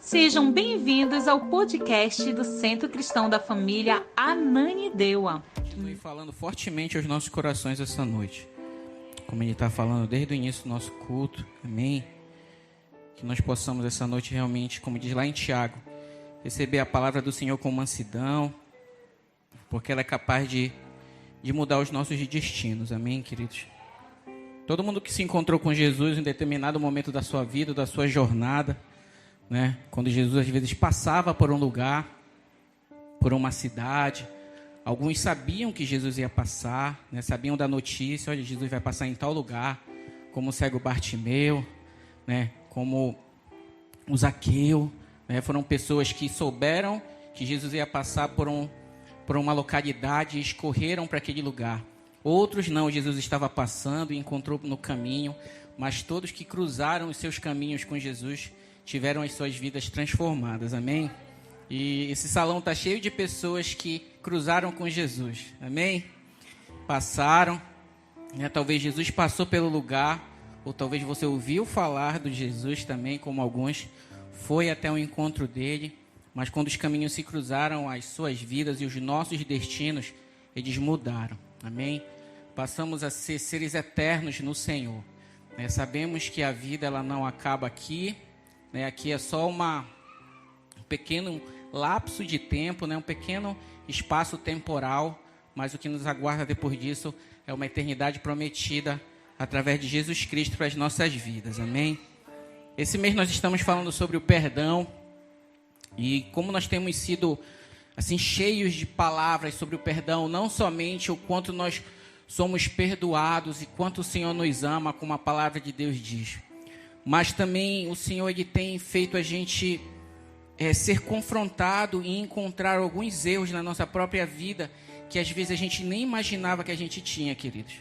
Sejam bem-vindos ao podcast do Centro Cristão da Família Ananindeua. Continue falando fortemente aos nossos corações essa noite, como Ele está falando desde o início do nosso culto, amém? Que nós possamos essa noite realmente, como diz lá em Tiago, receber a palavra do Senhor com mansidão, porque ela é capaz de mudar os nossos destinos, amém, queridos? Todo mundo que se encontrou com Jesus em determinado momento da sua vida, da sua jornada, né? Quando Jesus às vezes passava por um lugar, por uma cidade, alguns sabiam que Jesus ia passar, né? Sabiam da notícia, olha, Jesus vai passar em tal lugar, como o cego Bartimeu, né? Como o Zaqueu, né? Foram pessoas que souberam que Jesus ia passar por uma localidade e escorreram para aquele lugar. Outros não, Jesus estava passando e encontrou no caminho, mas todos que cruzaram os seus caminhos com Jesus tiveram as suas vidas transformadas, amém? E esse salão está cheio de pessoas que cruzaram com Jesus, amém? Passaram, né? Talvez Jesus passou pelo lugar, ou talvez você ouviu falar do Jesus também, como alguns, foi até o encontro dele, mas quando os caminhos se cruzaram, as suas vidas e os nossos destinos, eles mudaram, amém? Passamos a ser seres eternos no Senhor, né? Sabemos que a vida ela não acaba aqui, né? Aqui é só um pequeno lapso de tempo, né? Um pequeno espaço temporal, mas o que nos aguarda depois disso é uma eternidade prometida através de Jesus Cristo para as nossas vidas, amém? Esse mês nós estamos falando sobre o perdão e como nós temos sido assim cheios de palavras sobre o perdão, não somente o quanto nós somos perdoados e quanto o Senhor nos ama, como a palavra de Deus diz, mas também o Senhor ele tem feito a gente ser confrontado e encontrar alguns erros na nossa própria vida que às vezes a gente nem imaginava que a gente tinha, queridos.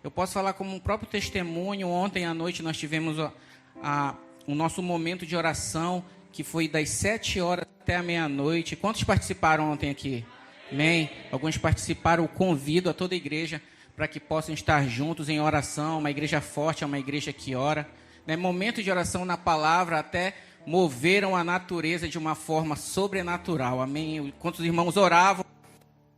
Eu posso falar como um próprio testemunho. Ontem à noite nós tivemos o nosso momento de oração, que foi das 7 horas até a meia-noite. Quantos participaram ontem aqui? Amém? Alguns participaram. Eu convido a toda a igreja para que possam estar juntos em oração. Uma igreja forte é uma igreja que ora. Né? Momento de oração na palavra até moveram a natureza de uma forma sobrenatural. Amém? Quantos irmãos oravam?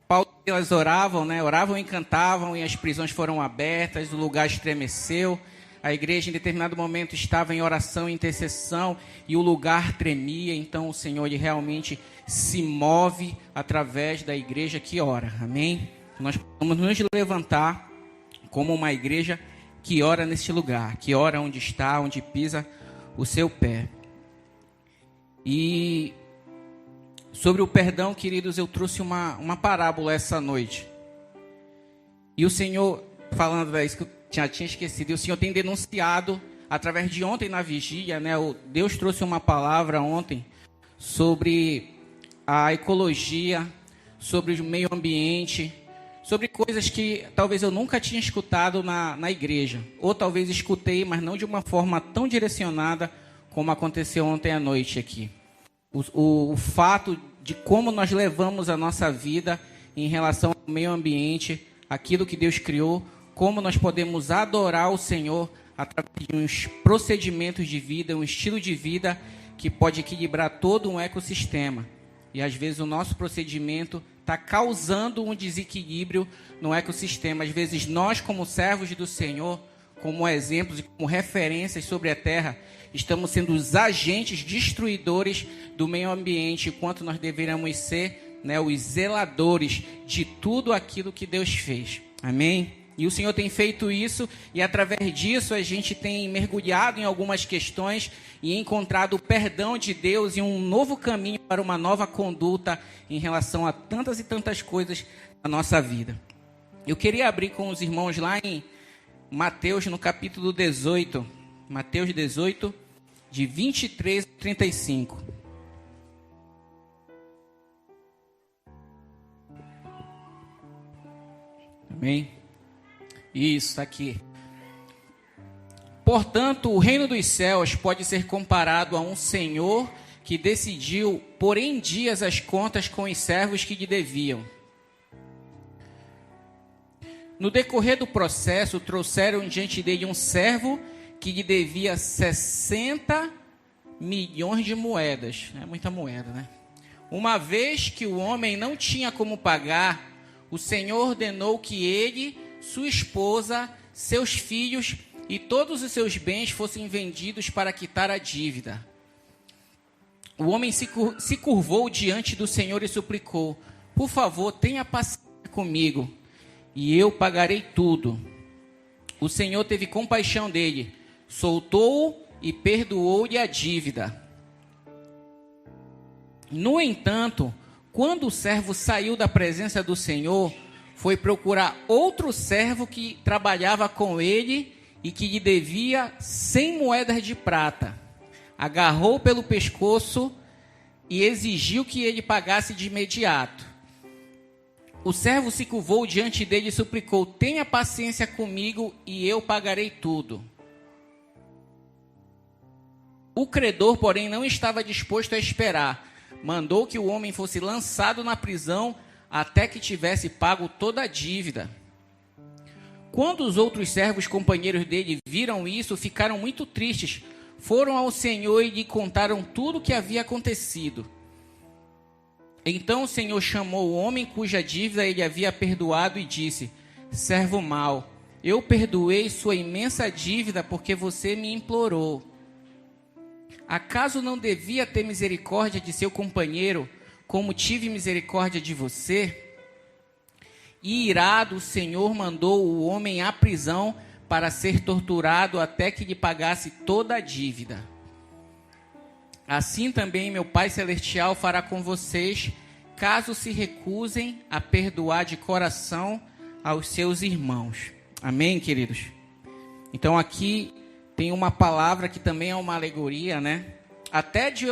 Paulo e elas oravam, né? Oravam e cantavam e as prisões foram abertas, o lugar estremeceu. A igreja em determinado momento estava em oração e intercessão e o lugar tremia. Então o Senhor ele realmente se move através da igreja que ora. Amém? Nós vamos nos levantar como uma igreja que ora nesse lugar, que ora onde está, onde pisa o seu pé. E sobre o perdão, queridos, eu trouxe uma parábola essa noite. E o Senhor, falando isso que eu já tinha esquecido, e o Senhor tem denunciado, através de ontem na vigília, né? Deus trouxe uma palavra ontem sobre a ecologia, sobre o meio ambiente, sobre coisas que talvez eu nunca tinha escutado na igreja. Ou talvez escutei, mas não de uma forma tão direcionada como aconteceu ontem à noite aqui. O fato de como nós levamos a nossa vida em relação ao meio ambiente, aquilo que Deus criou, como nós podemos adorar o Senhor através de uns procedimentos de vida, um estilo de vida que pode equilibrar todo um ecossistema. E às vezes o nosso procedimento está causando um desequilíbrio no ecossistema. Às vezes nós, como servos do Senhor, como exemplos e como referências sobre a terra, estamos sendo os agentes destruidores do meio ambiente, enquanto nós deveríamos ser, né, os zeladores de tudo aquilo que Deus fez. Amém? E o Senhor tem feito isso, e através disso a gente tem mergulhado em algumas questões e encontrado o perdão de Deus e um novo caminho para uma nova conduta em relação a tantas e tantas coisas na nossa vida. Eu queria abrir com os irmãos lá em Mateus, no capítulo 18. Mateus 18, de 23 a 35. Amém? Isso, está aqui. Portanto, o reino dos céus pode ser comparado a um senhor que decidiu pôr em dias as contas com os servos que lhe deviam. No decorrer do processo, trouxeram diante dele um servo que lhe devia 60 milhões de moedas. É muita moeda, né? Uma vez que o homem não tinha como pagar, o Senhor ordenou que ele, sua esposa, seus filhos e todos os seus bens fossem vendidos para quitar a dívida. O homem se curvou diante do Senhor e suplicou: por favor, tenha paciência comigo, e eu pagarei tudo. O Senhor teve compaixão dele, soltou-o e perdoou-lhe a dívida. No entanto, quando o servo saiu da presença do Senhor, foi procurar outro servo que trabalhava com ele e que lhe devia 100 moedas de prata. Agarrou pelo pescoço e exigiu que ele pagasse de imediato. O servo se curvou diante dele e suplicou: tenha paciência comigo e eu pagarei tudo. O credor, porém, não estava disposto a esperar. Mandou que o homem fosse lançado na prisão até que tivesse pago toda a dívida. Quando os outros servos companheiros dele viram isso, ficaram muito tristes. Foram ao Senhor e lhe contaram tudo o que havia acontecido. Então o Senhor chamou o homem cuja dívida ele havia perdoado e disse: servo mau, eu perdoei sua imensa dívida porque você me implorou. Acaso não devia ter misericórdia de seu companheiro, como tive misericórdia de você? E irado, o Senhor mandou o homem à prisão para ser torturado até que lhe pagasse toda a dívida. Assim também meu Pai Celestial fará com vocês, caso se recusem a perdoar de coração aos seus irmãos. Amém, queridos? Então aqui tem uma palavra que também é uma alegoria, né? Até de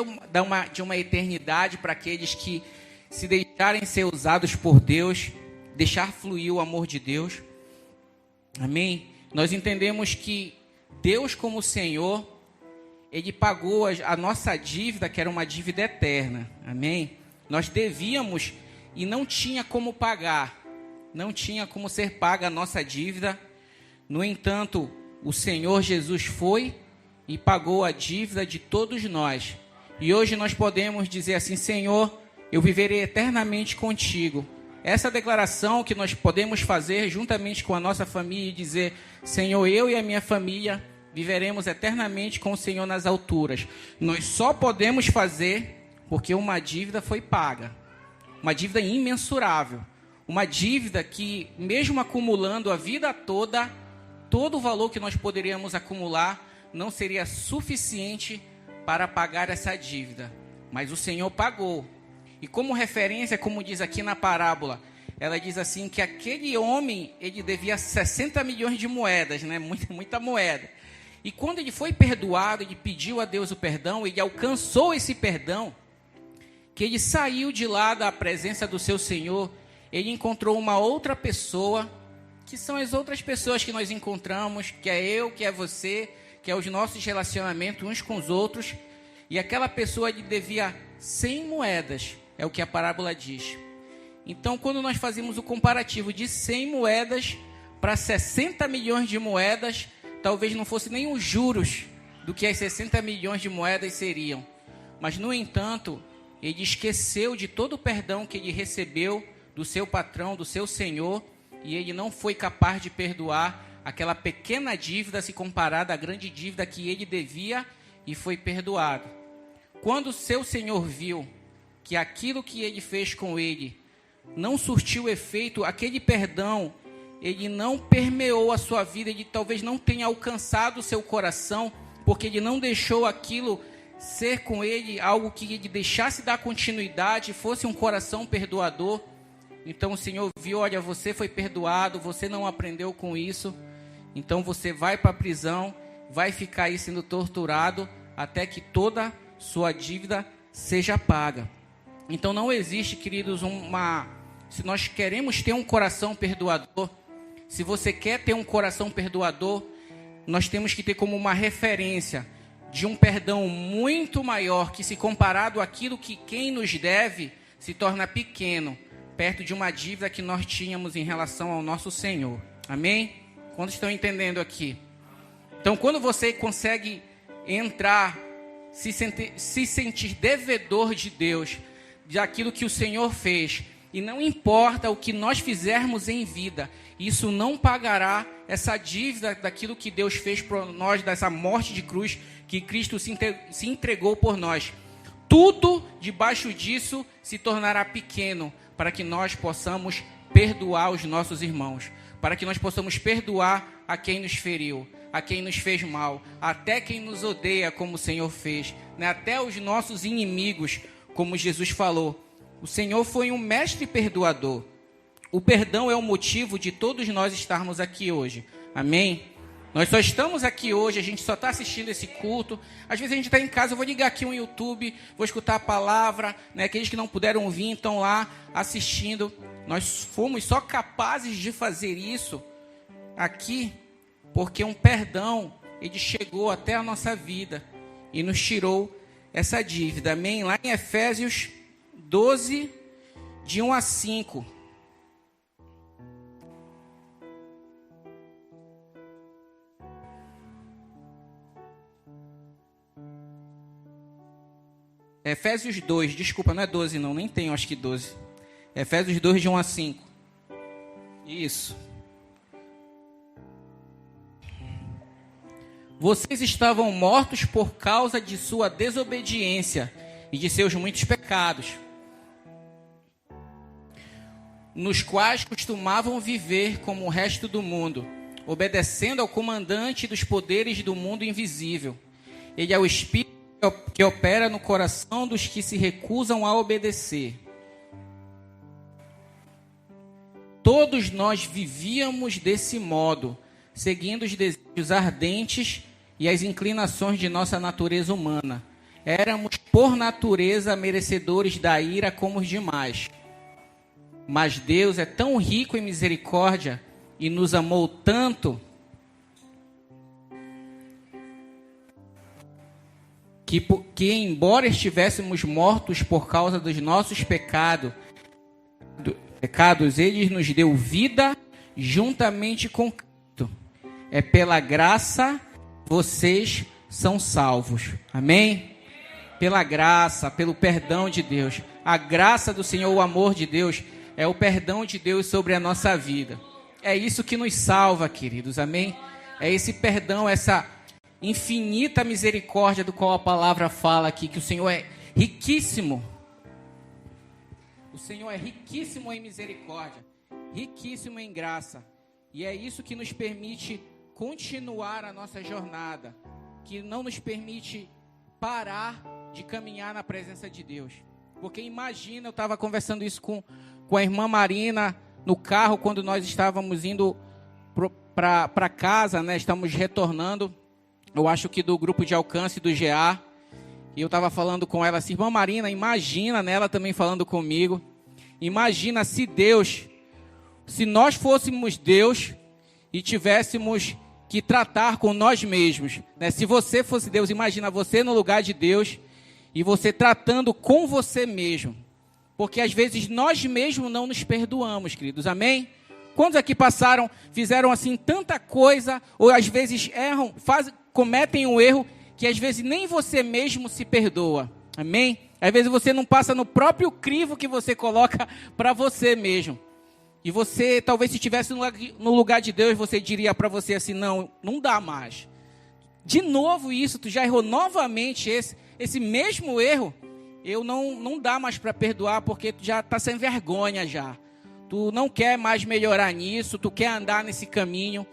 uma eternidade para aqueles que se deixarem ser usados por Deus, deixar fluir o amor de Deus. Amém? Nós entendemos que Deus, como Senhor, Ele pagou a nossa dívida, que era uma dívida eterna. Amém? Nós devíamos e não tinha como pagar, não tinha como ser paga a nossa dívida. No entanto, o Senhor Jesus foi e pagou a dívida de todos nós. E hoje nós podemos dizer assim: Senhor, eu viverei eternamente contigo. Essa declaração que nós podemos fazer juntamente com a nossa família e dizer: Senhor, eu e a minha família viveremos eternamente com o Senhor nas alturas. Nós só podemos fazer porque uma dívida foi paga. Uma dívida imensurável. Uma dívida que, mesmo acumulando a vida toda, todo o valor que nós poderíamos acumular não seria suficiente para pagar essa dívida. Mas o Senhor pagou. E como referência, como diz aqui na parábola, ela diz assim que aquele homem, ele devia 60 milhões de moedas, né? Muita moeda. E quando ele foi perdoado, ele pediu a Deus o perdão, ele alcançou esse perdão, que ele saiu de lá da presença do seu Senhor, ele encontrou uma outra pessoa, que são as outras pessoas que nós encontramos, que é eu, que é você, que é os nossos relacionamentos uns com os outros, e aquela pessoa lhe devia 100 moedas, é o que a parábola diz. Então, quando nós fazemos o comparativo de 100 moedas para 60 milhões de moedas, talvez não fosse nem os juros do que as 60 milhões de moedas seriam. Mas, no entanto, ele esqueceu de todo o perdão que ele recebeu do seu patrão, do seu Senhor, e ele não foi capaz de perdoar aquela pequena dívida se comparada à grande dívida que ele devia, e foi perdoado. Quando o seu Senhor viu que aquilo que ele fez com ele não surtiu efeito, aquele perdão, ele não permeou a sua vida, ele talvez não tenha alcançado o seu coração, porque ele não deixou aquilo ser com ele algo que ele deixasse dar continuidade, fosse um coração perdoador. Então o Senhor viu: olha, você foi perdoado, você não aprendeu com isso, então você vai para a prisão, vai ficar aí sendo torturado até que toda sua dívida seja paga. Então não existe, queridos, se nós queremos ter um coração perdoador, se você quer ter um coração perdoador, nós temos que ter como uma referência de um perdão muito maior, que se comparado àquilo que quem nos deve, se torna pequeno, perto de uma dívida que nós tínhamos em relação ao nosso Senhor. Amém? Quantos estão entendendo aqui? Então, quando você consegue entrar se sentir devedor de Deus, daquilo que o Senhor fez. E não importa o que nós fizermos em vida, isso não pagará essa dívida daquilo que Deus fez por nós, dessa morte de cruz que Cristo se entregou por nós. Tudo debaixo disso se tornará pequeno para que nós possamos perdoar os nossos irmãos, para que nós possamos perdoar a quem nos feriu, a quem nos fez mal, até quem nos odeia, como o Senhor fez, né? Até os nossos inimigos, como Jesus falou. O Senhor foi um mestre perdoador. O perdão é o motivo de todos nós estarmos aqui hoje. Amém? Nós só estamos aqui hoje, a gente só está assistindo esse culto. Às vezes a gente está em casa, eu vou ligar aqui um YouTube, vou escutar a palavra, né? Aqueles que não puderam vir estão lá assistindo. Nós fomos só capazes de fazer isso aqui porque um perdão, ele chegou até a nossa vida e nos tirou essa dívida. Amém? Lá em Efésios 12, de 1 a 5. Efésios 2, desculpa, não é 12 não, nem tenho, acho que 12. Efésios 2, de 1 a 5. Isso. Vocês estavam mortos por causa de sua desobediência e de seus muitos pecados, nos quais costumavam viver como o resto do mundo, obedecendo ao comandante dos poderes do mundo invisível. Ele é o Espírito que opera no coração dos que se recusam a obedecer. Todos nós vivíamos desse modo, seguindo os desejos ardentes e as inclinações de nossa natureza humana. Éramos, por natureza, merecedores da ira como os demais. Mas Deus é tão rico em misericórdia e nos amou tanto que embora estivéssemos mortos por causa dos nossos pecados, Ele nos deu vida juntamente com Cristo. É pela graça vocês são salvos. Amém? Pela graça, pelo perdão de Deus. A graça do Senhor, o amor de Deus, é o perdão de Deus sobre a nossa vida. É isso que nos salva, queridos. Amém? É esse perdão, essa infinita misericórdia do qual a palavra fala aqui, que o Senhor é riquíssimo. O Senhor é riquíssimo em misericórdia, riquíssimo em graça. E é isso que nos permite continuar a nossa jornada, que não nos permite parar de caminhar na presença de Deus. Porque imagina, eu estava conversando isso com a irmã Marina no carro, quando nós estávamos indo para casa, né? Estamos retornando, eu acho que do grupo de alcance do GA. E eu estava falando com ela assim, irmã Marina, imagina, né? Ela também falando comigo. Imagina se nós fôssemos Deus e tivéssemos que tratar com nós mesmos, né? Se você fosse Deus, imagina você no lugar de Deus e você tratando com você mesmo. Porque às vezes nós mesmos não nos perdoamos, queridos, amém? Quantos aqui fizeram assim tanta coisa, ou às vezes erram, cometem um erro que às vezes nem você mesmo se perdoa, amém? Às vezes você não passa no próprio crivo que você coloca para você mesmo. E você, talvez se estivesse no lugar de Deus, você diria para você assim, não dá mais. De novo isso, tu já errou novamente esse mesmo erro, não dá mais para perdoar, porque tu já está sem vergonha já. Tu não quer mais melhorar nisso, tu quer andar nesse caminho.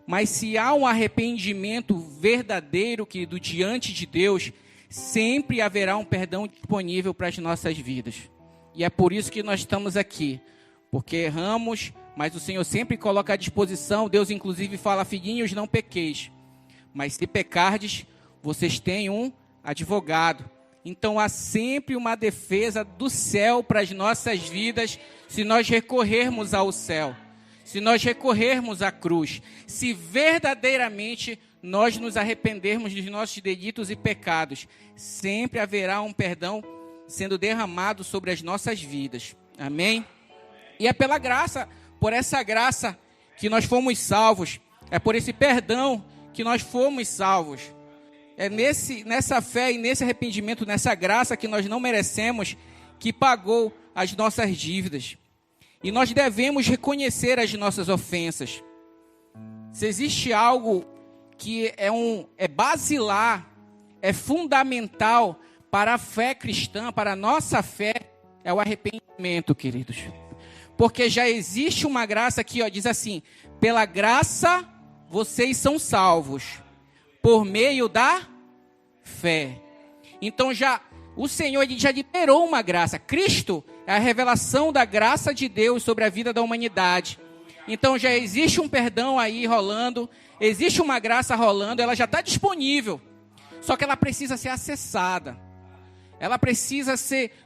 Mas se há um arrependimento verdadeiro, querido, diante de Deus, sempre haverá um perdão disponível para as nossas vidas. E é por isso que nós estamos aqui. Porque erramos, mas o Senhor sempre coloca à disposição. Deus inclusive fala, filhinhos, não pequeis. Mas se pecardes, vocês têm um advogado. Então há sempre uma defesa do céu para as nossas vidas, se nós recorrermos ao céu. Se nós recorrermos à cruz, se verdadeiramente nós nos arrependermos dos nossos delitos e pecados, sempre haverá um perdão sendo derramado sobre as nossas vidas. Amém? E é pela graça, por essa graça que nós fomos salvos. É por esse perdão que nós fomos salvos. É nessa fé e nesse arrependimento, nessa graça que nós não merecemos, que pagou as nossas dívidas. E nós devemos reconhecer as nossas ofensas. Se existe algo que é basilar, é fundamental para a fé cristã, para a nossa fé, é o arrependimento, queridos. Porque já existe uma graça aqui, diz assim: pela graça vocês são salvos, por meio da fé. Então o Senhor ele já liberou uma graça. Cristo é a revelação da graça de Deus sobre a vida da humanidade. Então já existe um perdão aí rolando, existe uma graça rolando, ela já está disponível. Só que ela precisa ser acessada.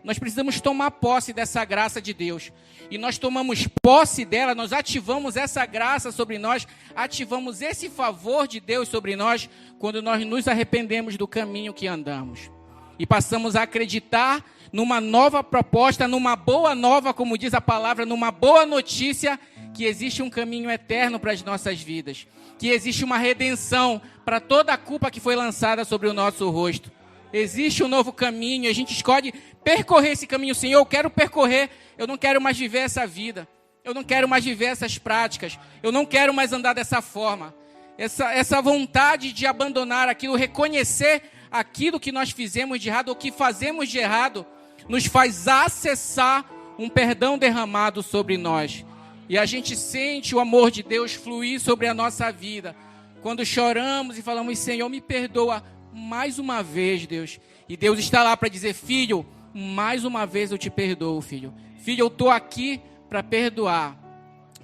Nós precisamos tomar posse dessa graça de Deus. E nós tomamos posse dela, nós ativamos essa graça sobre nós, ativamos esse favor de Deus sobre nós, quando nós nos arrependemos do caminho que andamos. E passamos a acreditar numa nova proposta, numa boa nova, como diz a palavra, numa boa notícia, que existe um caminho eterno para as nossas vidas. Que existe uma redenção para toda a culpa que foi lançada sobre o nosso rosto. Existe um novo caminho, a gente escolhe percorrer esse caminho. Senhor, eu quero percorrer, eu não quero mais viver essa vida. Eu não quero mais viver essas práticas. Eu não quero mais andar dessa forma. Essa vontade de abandonar aquilo, reconhecer aquilo que nós fizemos de errado, ou que fazemos de errado, nos faz acessar um perdão derramado sobre nós. E a gente sente o amor de Deus fluir sobre a nossa vida. Quando choramos e falamos: Senhor, me perdoa mais uma vez, Deus. E Deus está lá para dizer: filho, mais uma vez eu te perdoo, filho. Filho, eu estou aqui para perdoar.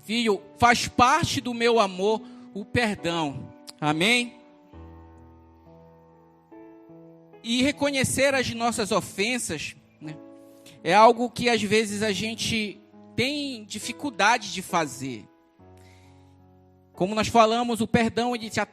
Filho, faz parte do meu amor o perdão. Amém? E reconhecer as nossas ofensas, né, é algo que às vezes a gente tem dificuldade de fazer. Como nós falamos, o perdão ele já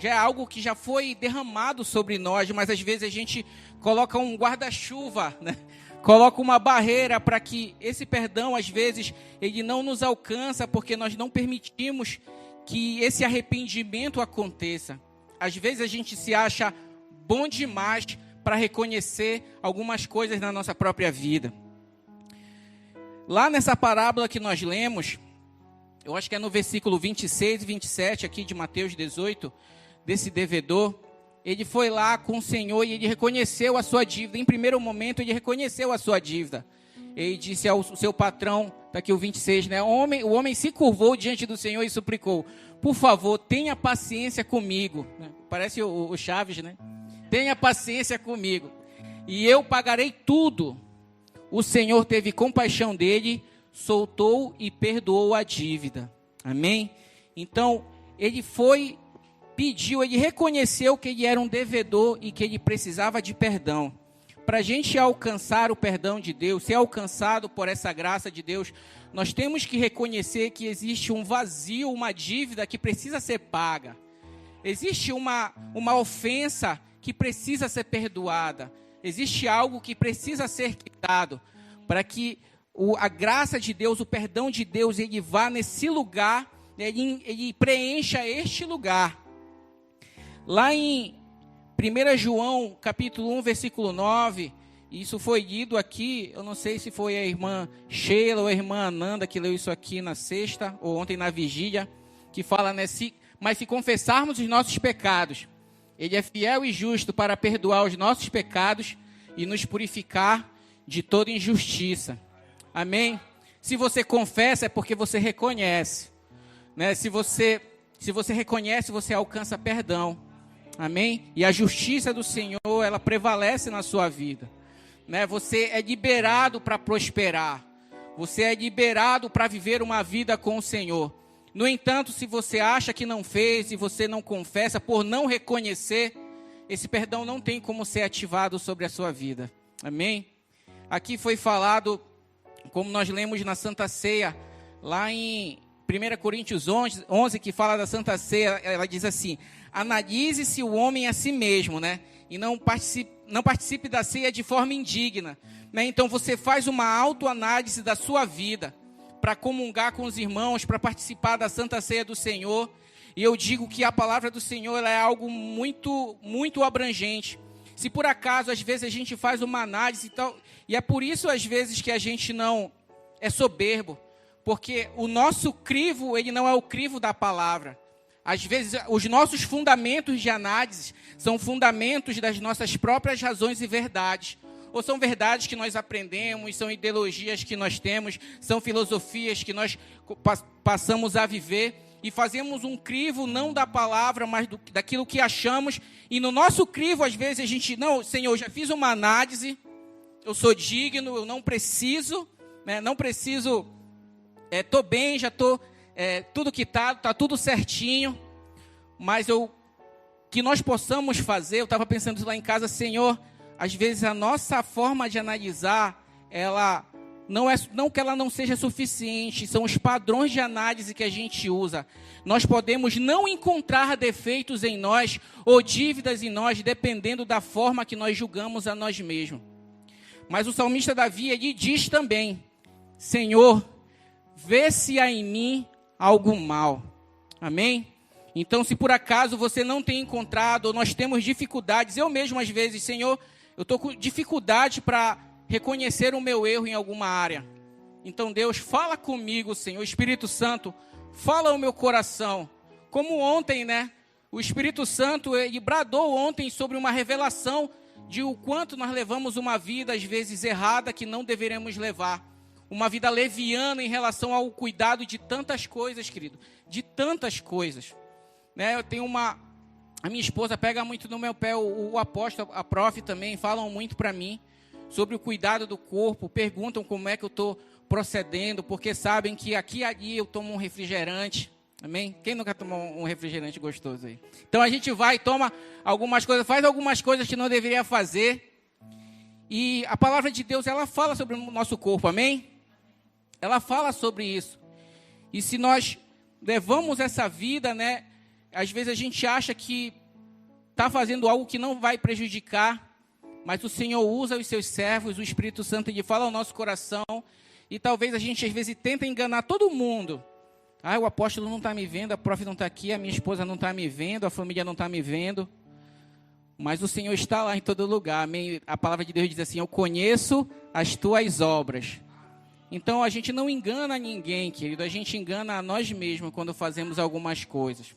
é algo que já foi derramado sobre nós, mas às vezes a gente coloca um guarda-chuva, né? Coloca uma barreira para que esse perdão, às vezes, ele não nos alcança, porque nós não permitimos que esse arrependimento aconteça. Às vezes a gente se acha bom demais para reconhecer algumas coisas na nossa própria vida. Lá nessa parábola que nós lemos, eu acho que é no versículo 26 e 27 aqui de Mateus 18, desse devedor, ele foi lá com o Senhor e ele reconheceu a sua dívida. Em primeiro momento, ele reconheceu a sua dívida. Ele disse ao seu patrão, está aqui o 26, né? O homem se curvou diante do Senhor e suplicou: por favor, tenha paciência comigo. Parece o Chaves, né? Tenha paciência comigo, e eu pagarei tudo. O Senhor teve compaixão dele, soltou e perdoou a dívida. Amém? Então, ele ele reconheceu que ele era um devedor e que ele precisava de perdão. Para a gente alcançar o perdão de Deus, ser alcançado por essa graça de Deus, nós temos que reconhecer que existe um vazio, uma dívida que precisa ser paga. Existe uma ofensa que precisa ser perdoada. Existe algo que precisa ser quitado, para que a graça de Deus, o perdão de Deus, ele vá nesse lugar, ele preencha este lugar. Lá em 1 João, capítulo 1, versículo 9, isso foi lido aqui, eu não sei se foi a irmã Sheila ou a irmã Ananda que leu isso aqui na sexta, ou ontem na vigília, que fala, né, mas se confessarmos os nossos pecados, Ele é fiel e justo para perdoar os nossos pecados e nos purificar de toda injustiça. Amém? Se você confessa, é porque você reconhece, né? Se você reconhece, você alcança perdão. Amém? E a justiça do Senhor, ela prevalece na sua vida, né? Você é liberado para prosperar. Você é liberado para viver uma vida com o Senhor. No entanto, se você acha que não fez e você não confessa, por não reconhecer, esse perdão não tem como ser ativado sobre a sua vida. Amém? Aqui foi falado, como nós lemos na Santa Ceia, lá em 1 Coríntios 11, que fala da Santa Ceia, ela diz assim: analise-se o homem a si mesmo, né? E não participe da ceia de forma indigna, né? Então você faz uma autoanálise da sua vida, para comungar com os irmãos, para participar da Santa Ceia do Senhor. E eu digo que a palavra do Senhor ela é algo muito, muito abrangente. Se por acaso, às vezes, a gente faz uma análise, e é por isso, às vezes, que a gente não é soberbo, porque o nosso crivo, ele não é o crivo da palavra. Às vezes, os nossos fundamentos de análise são fundamentos das nossas próprias razões e verdades. Ou são verdades que nós aprendemos, são ideologias que nós temos, são filosofias que nós passamos a viver. E fazemos um crivo não da palavra, mas daquilo que achamos. E no nosso crivo, às vezes, a gente, não, Senhor, eu já fiz uma análise, eu sou digno, eu não preciso, né, não preciso, estou bem, já estou, tudo quitado, está tudo certinho. Mas que nós possamos fazer, eu estava pensando isso lá em casa, Senhor, às vezes a nossa forma de analisar, ela não que ela não seja suficiente, são os padrões de análise que a gente usa. Nós podemos não encontrar defeitos em nós ou dívidas em nós, dependendo da forma que nós julgamos a nós mesmos. Mas o salmista Davi, ele diz também, Senhor, vê se há em mim algo mal. Amém? Então, se por acaso você não tem encontrado, ou nós temos dificuldades, eu mesmo às vezes, Senhor, eu estou com dificuldade para reconhecer o meu erro em alguma área. Então, Deus, fala comigo, Senhor. Espírito Santo, fala ao meu coração. Como ontem, né? O Espírito Santo, ele bradou ontem sobre uma revelação de o quanto nós levamos uma vida, às vezes, errada, que não deveremos levar. Uma vida leviana em relação ao cuidado de tantas coisas, querido. De tantas coisas. Né? Eu tenho a minha esposa pega muito no meu pé, o apóstolo, a prof também, falam muito para mim sobre o cuidado do corpo, perguntam como é que eu estou procedendo, porque sabem que aqui e ali eu tomo um refrigerante, amém? Quem nunca tomou um refrigerante gostoso aí? Então a gente vai, toma algumas coisas, faz algumas coisas que não deveria fazer, e a palavra de Deus, ela fala sobre o nosso corpo, amém? Ela fala sobre isso, e se nós levamos essa vida, né, às vezes a gente acha que está fazendo algo que não vai prejudicar, mas o Senhor usa os seus servos, o Espírito Santo, ele fala ao nosso coração, e talvez a gente às vezes tenta enganar todo mundo. Ah, o apóstolo não está me vendo, a prof não está aqui, a minha esposa não está me vendo, a família não está me vendo, mas o Senhor está lá em todo lugar, amém? A palavra de Deus diz assim, eu conheço as tuas obras. Então a gente não engana ninguém, querido, a gente engana a nós mesmos quando fazemos algumas coisas.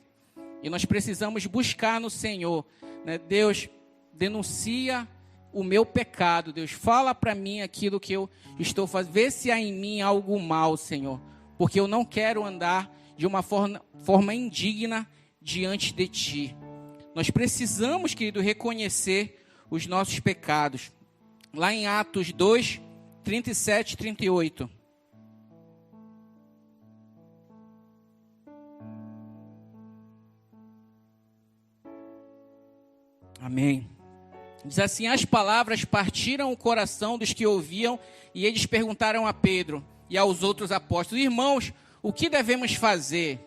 E nós precisamos buscar no Senhor, né? Deus, denuncia o meu pecado, Deus, fala para mim aquilo que eu estou fazendo, vê se há em mim algo mal, Senhor, porque eu não quero andar de uma forma indigna diante de Ti. Nós precisamos, querido, reconhecer os nossos pecados. Lá em Atos 2, 37 e 38. Amém. Diz assim, as palavras partiram o coração dos que ouviam, e eles perguntaram a Pedro e aos outros apóstolos, irmãos, o que devemos fazer?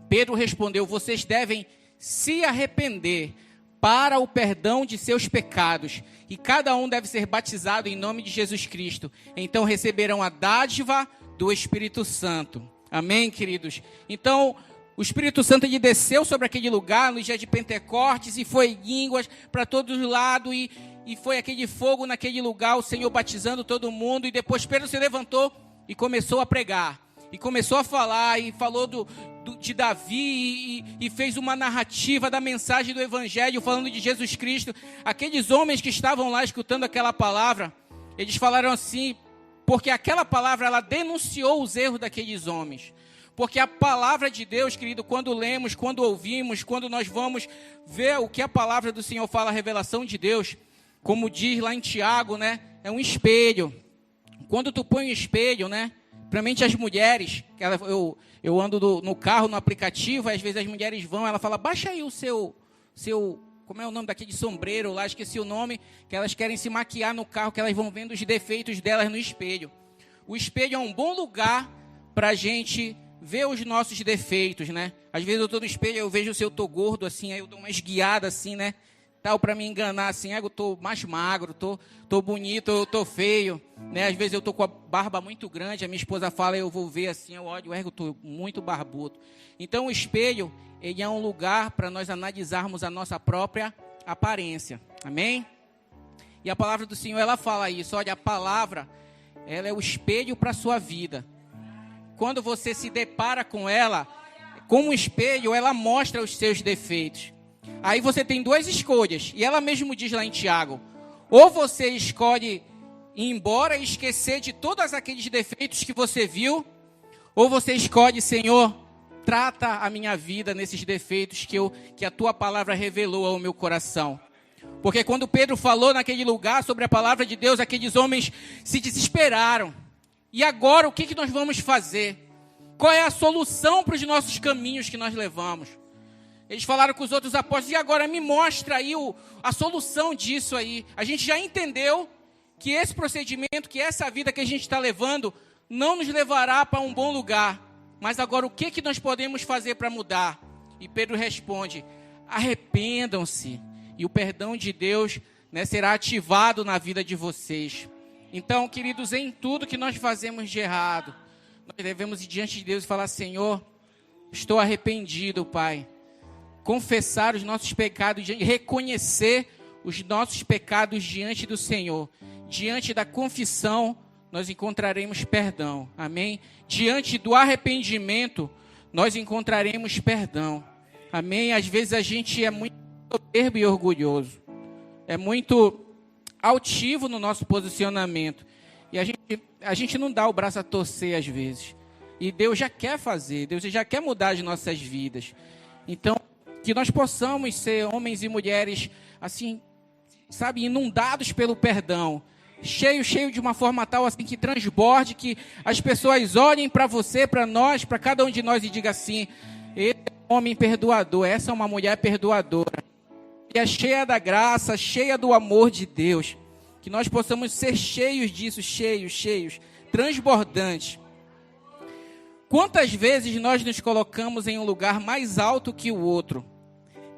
Pedro respondeu, vocês devem se arrepender para o perdão de seus pecados, e cada um deve ser batizado em nome de Jesus Cristo. Então receberão a dádiva do Espírito Santo. Amém, queridos? Então, o Espírito Santo ele desceu sobre aquele lugar no dia de Pentecostes e foi línguas para todos os lados e foi aquele fogo naquele lugar, o Senhor batizando todo mundo. E depois Pedro se levantou e começou a pregar. E começou a falar e falou de Davi e fez uma narrativa da mensagem do Evangelho falando de Jesus Cristo. Aqueles homens que estavam lá escutando aquela palavra, eles falaram assim, porque aquela palavra ela denunciou os erros daqueles homens. Porque a palavra de Deus, querido, quando lemos, quando ouvimos, quando nós vamos ver o que a palavra do Senhor fala, a revelação de Deus, como diz lá em Tiago, né? É um espelho. Quando tu põe um espelho, né? Principalmente as mulheres, eu ando no carro, no aplicativo, às vezes as mulheres vão, ela fala, baixa aí o seu, como é o nome daquele sombreiro lá, esqueci o nome, que elas querem se maquiar no carro, que elas vão vendo os defeitos delas no espelho. O espelho é um bom lugar para a gente ver os nossos defeitos, né? Às vezes eu estou no espelho, eu vejo se eu estou gordo assim, aí eu dou uma esguiada assim, né? tal, para me enganar assim, eu tô mais magro, tô bonito, eu tô feio, né? Às vezes eu tô com a barba muito grande, a minha esposa fala, eu vou ver assim, eu olho, eu tô muito barbudo. Então o espelho, ele é um lugar para nós analisarmos a nossa própria aparência. Amém? E a palavra do Senhor, ela fala isso. Olha, a palavra, ela é o espelho para a sua vida. Quando você se depara com ela, como um espelho, ela mostra os seus defeitos. Aí você tem duas escolhas. E ela mesmo diz lá em Tiago. Ou você escolhe ir embora e esquecer de todos aqueles defeitos que você viu. Ou você escolhe, Senhor, trata a minha vida nesses defeitos que a tua palavra revelou ao meu coração. Porque quando Pedro falou naquele lugar sobre a palavra de Deus, aqueles homens se desesperaram. E agora o que nós vamos fazer? Qual é a solução para os nossos caminhos que nós levamos? Eles falaram com os outros apóstolos, e agora me mostra aí a solução disso aí. A gente já entendeu que esse procedimento, que essa vida que a gente está levando, não nos levará para um bom lugar. Mas agora o que nós podemos fazer para mudar? E Pedro responde, arrependam-se. E o perdão de Deus, né, será ativado na vida de vocês. Então, queridos, em tudo que nós fazemos de errado, nós devemos ir diante de Deus e falar, Senhor, estou arrependido, Pai. Confessar os nossos pecados, reconhecer os nossos pecados diante do Senhor. Diante da confissão, nós encontraremos perdão. Amém? Diante do arrependimento, nós encontraremos perdão. Amém? Às vezes a gente é muito soberbo e orgulhoso. É muito altivo no nosso posicionamento. E a gente não dá o braço a torcer às vezes. E Deus já quer fazer, Deus já quer mudar as nossas vidas. Então, que nós possamos ser homens e mulheres, assim, sabe, inundados pelo perdão. Cheio de uma forma tal assim que transborde, que as pessoas olhem para você, para nós, para cada um de nós e digam assim, esse é um homem perdoador, essa é uma mulher perdoadora. E é cheia da graça, cheia do amor de Deus. Que nós possamos ser cheios disso, cheios, transbordantes. Quantas vezes nós nos colocamos em um lugar mais alto que o outro,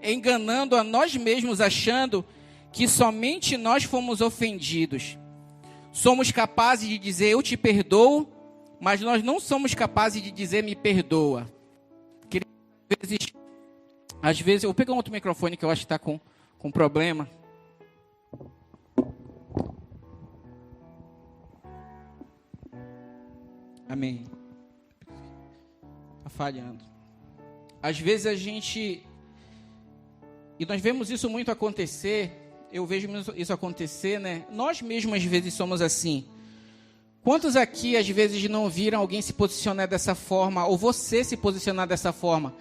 enganando a nós mesmos, achando que somente nós fomos ofendidos. Somos capazes de dizer, eu te perdoo, mas nós não somos capazes de dizer, me perdoa. Às vezes, eu vou pegar um outro microfone que eu acho que está com problema. Amém. Está falhando. Às vezes a gente... E nós vemos isso muito acontecer, eu vejo isso acontecer, né? Nós mesmos às vezes somos assim. Quantos aqui às vezes não viram alguém se posicionar dessa forma, ou você se posicionar dessa forma,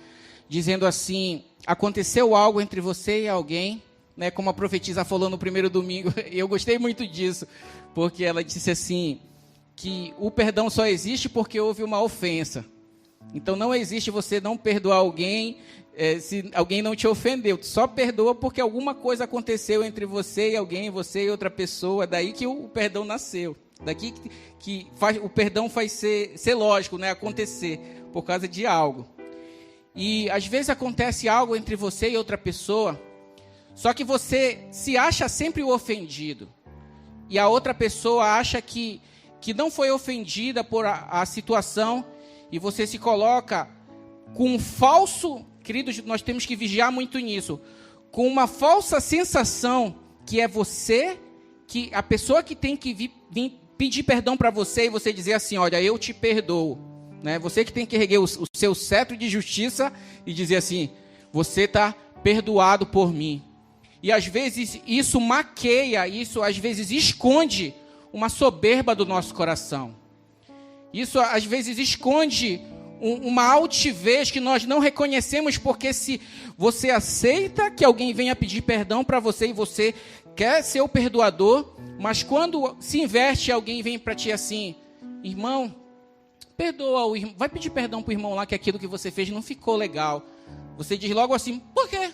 dizendo assim, aconteceu algo entre você e alguém, né? Como a profetisa falou no primeiro domingo, eu gostei muito disso, porque ela disse assim, que o perdão só existe porque houve uma ofensa. Então não existe você não perdoar alguém se alguém não te ofendeu. Só perdoa porque alguma coisa aconteceu entre você e alguém, você e outra pessoa. Daí que o perdão nasceu. Daqui que o perdão faz ser lógico, né? Acontecer por causa de algo. E às vezes acontece algo entre você e outra pessoa, só que você se acha sempre o ofendido. E a outra pessoa acha que não foi ofendida por a situação, e você se coloca com um falso, queridos, nós temos que vigiar muito nisso, com uma falsa sensação que é você, que a pessoa que tem que vir pedir perdão para você e você dizer assim, olha, eu te perdoo, né? Você que tem que erguer o seu cetro de justiça e dizer assim, você está perdoado por mim. E às vezes isso maqueia, isso às vezes esconde uma soberba do nosso coração. Isso às vezes esconde uma altivez que nós não reconhecemos, porque se você aceita que alguém venha pedir perdão para você e você quer ser o perdoador, mas quando se inverte, alguém vem para ti assim, irmão, perdoa o irmão, vai pedir perdão para o irmão lá que aquilo que você fez não ficou legal. Você diz logo assim, por quê?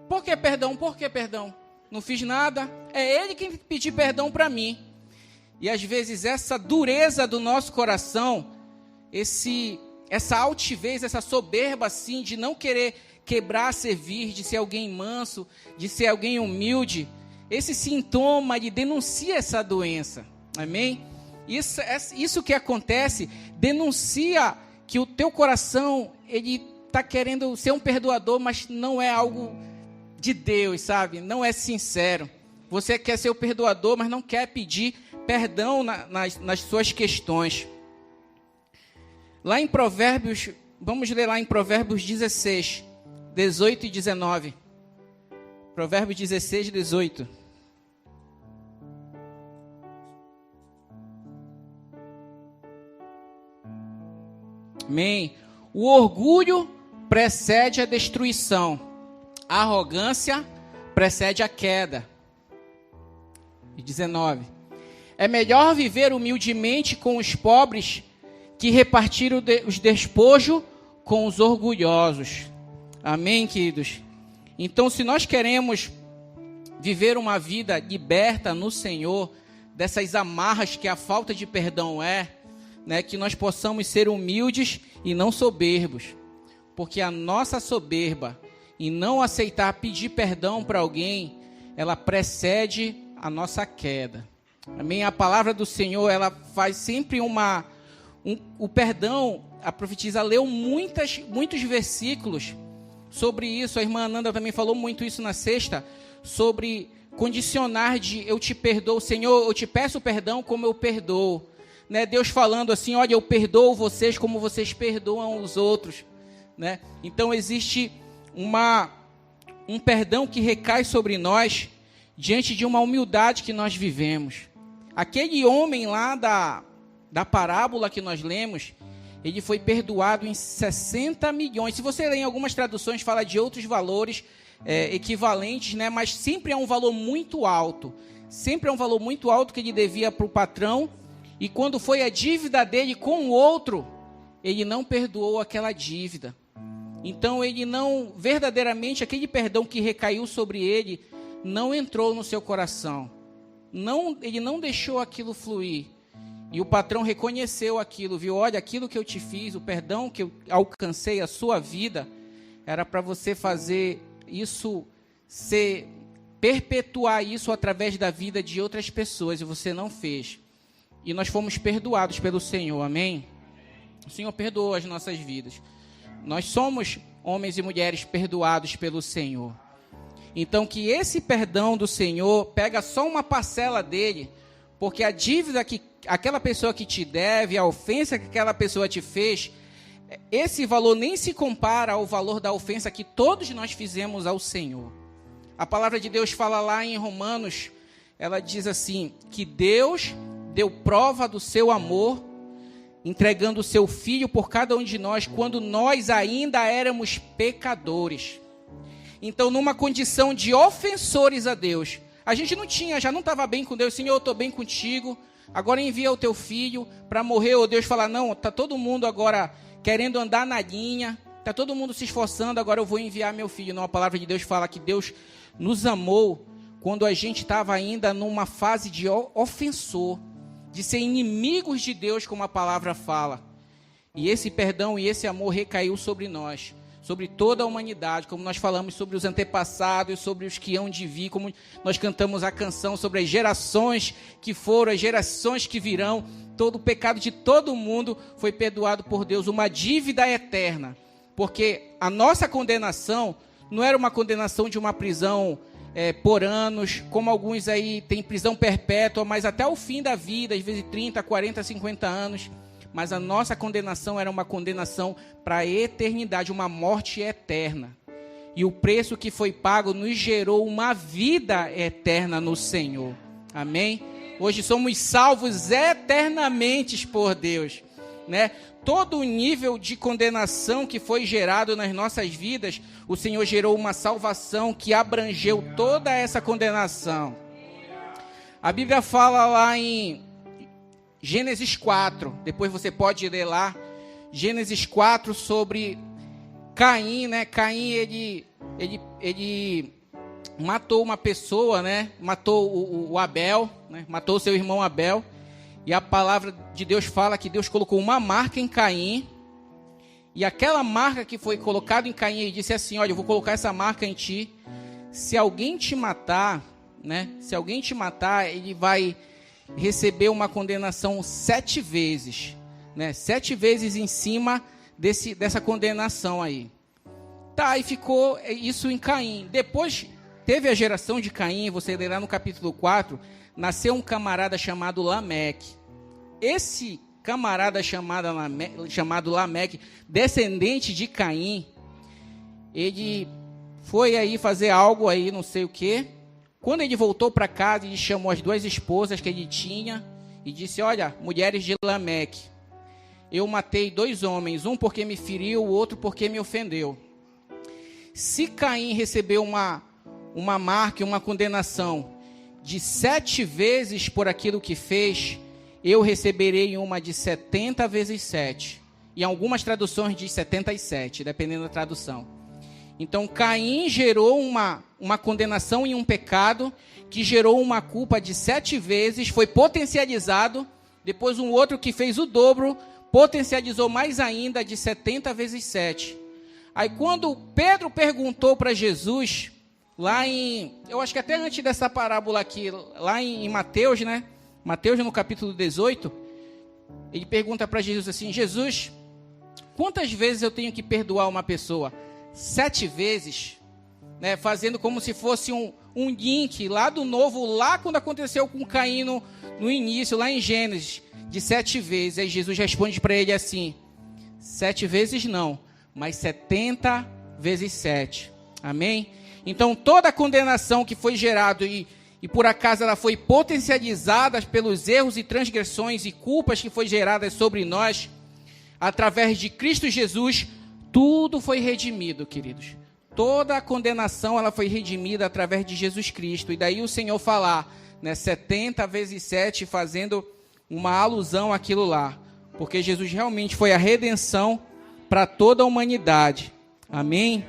Por que perdão? Por que perdão? Não fiz nada, é ele quem pediu perdão para mim. E às vezes essa dureza do nosso coração, essa altivez, essa soberba assim, de não querer quebrar, servir, de ser alguém manso, de ser alguém humilde, esse sintoma, ele denuncia essa doença. Amém? Isso que acontece, denuncia que o teu coração, ele está querendo ser um perdoador, mas não é algo de Deus, sabe? Não é sincero. Você quer ser o perdoador, mas não quer pedir perdão nas suas questões. Lá em Provérbios, vamos ler lá em Provérbios 16, 18 e 19. Provérbios 16, 18. Amém. O orgulho precede a destruição. A arrogância precede a queda. E 19. É melhor viver humildemente com os pobres que repartir os despojos com os orgulhosos. Amém, queridos? Então, se nós queremos viver uma vida liberta no Senhor, dessas amarras que a falta de perdão é, né, que nós possamos ser humildes e não soberbos. Porque a nossa soberba em não aceitar pedir perdão para alguém, ela precede a nossa queda. Amém? A palavra do Senhor, ela faz sempre o perdão. A profetisa leu muitos versículos sobre isso. A irmã Ananda também falou muito isso na sexta, sobre condicionar de eu te perdoo, Senhor, eu te peço perdão como eu perdoo. Né? Deus falando assim, olha, eu perdoo vocês como vocês perdoam os outros. Né? Então existe um perdão que recai sobre nós diante de uma humildade que nós vivemos. Aquele homem lá da parábola que nós lemos, ele foi perdoado em 60 milhões. Se você ler em algumas traduções, fala de outros valores equivalentes, né? Mas sempre é um valor muito alto. Sempre é um valor muito alto que ele devia para o patrão. E quando foi a dívida dele com o outro, ele não perdoou aquela dívida. Então, ele não, verdadeiramente, aquele perdão que recaiu sobre ele, não entrou no seu coração. Ele não deixou aquilo fluir. E o patrão reconheceu aquilo, viu? Olha, aquilo que eu te fiz, o perdão que eu alcancei a sua vida, era para você fazer isso, perpetuar isso através da vida de outras pessoas, e você não fez. E nós fomos perdoados pelo Senhor, amém? O Senhor perdoou as nossas vidas. Nós somos homens e mulheres perdoados pelo Senhor. Então, que esse perdão do Senhor pega só uma parcela dele, porque a dívida que aquela pessoa que te deve, a ofensa que aquela pessoa te fez, esse valor nem se compara ao valor da ofensa que todos nós fizemos ao Senhor. A palavra de Deus fala lá em Romanos, ela diz assim, que Deus deu prova do seu amor, entregando o seu Filho por cada um de nós, quando nós ainda éramos pecadores. Então, numa condição de ofensores a Deus, a gente já não estava bem com Deus. Senhor, eu estou bem contigo, agora envia o teu Filho para morrer. Ou Deus fala, não, está todo mundo agora querendo andar na linha, está todo mundo se esforçando, agora eu vou enviar meu Filho. Não, a palavra de Deus fala que Deus nos amou quando a gente estava ainda numa fase de ofensor, de ser inimigos de Deus, como a palavra fala. E esse perdão e esse amor recaiu sobre nós, sobre toda a humanidade, como nós falamos sobre os antepassados, sobre os que hão de vir, como nós cantamos a canção sobre as gerações que foram, as gerações que virão. Todo o pecado de todo mundo foi perdoado por Deus, uma dívida eterna, porque a nossa condenação não era uma condenação de uma prisão por anos, como alguns aí têm prisão perpétua, mas até o fim da vida, às vezes 30, 40, 50 anos. Mas a nossa condenação era uma condenação para a eternidade, uma morte eterna. E o preço que foi pago nos gerou uma vida eterna no Senhor. Amém? Hoje somos salvos eternamente por Deus, né? Todo o nível de condenação que foi gerado nas nossas vidas, o Senhor gerou uma salvação que abrangeu toda essa condenação. A Bíblia fala lá em Gênesis 4, depois você pode ler lá, Gênesis 4, sobre Caim, né? Caim, ele matou uma pessoa, né? Matou o Abel, né? Matou seu irmão Abel. E a palavra de Deus fala que Deus colocou uma marca em Caim E aquela marca que foi colocada em Caim, ele disse assim, olha, eu vou colocar essa marca em ti. Se alguém te matar, né? Se alguém te matar, ele vai receber uma condenação 7 vezes. Né? 7 vezes em cima dessa condenação aí. Tá, e ficou isso em Caim. Depois teve a geração de Caim, você lê lá no capítulo 4, nasceu um camarada chamado Lameque. Esse camarada chamado Lameque, descendente de Caim, ele foi aí fazer algo aí, não sei o que. Quando ele voltou para casa, ele chamou as 2 esposas que ele tinha e disse, olha, mulheres de Lameque, eu matei 2 homens, um porque me feriu, o outro porque me ofendeu. Se Caim recebeu uma marca, uma condenação de 7 vezes por aquilo que fez, eu receberei uma de 70 vezes 7. Em algumas traduções diz 77, dependendo da tradução. Então, Caim gerou uma condenação e um pecado que gerou uma culpa de 7 vezes, foi potencializado. Depois, um outro que fez o dobro, potencializou mais ainda de 70 vezes 7. Aí, quando Pedro perguntou para Jesus, lá eu acho que até antes dessa parábola aqui, lá em Mateus, né? Mateus, no capítulo 18, ele pergunta para Jesus assim, Jesus, quantas vezes eu tenho que perdoar uma pessoa? 7 vezes? Né? Fazendo como se fosse um link lá do novo, lá quando aconteceu com Caim no início, lá em Gênesis, de 7 vezes. Aí Jesus responde para ele assim, 7 vezes não, mas 70 vezes 7. Amém? Então, toda a condenação que foi gerada e por acaso ela foi potencializada pelos erros e transgressões e culpas que foi geradas sobre nós, através de Cristo Jesus, tudo foi redimido, queridos. Toda a condenação ela foi redimida através de Jesus Cristo. E daí o Senhor falar, né, 70 vezes 7, fazendo uma alusão àquilo lá. Porque Jesus realmente foi a redenção para toda a humanidade. Amém?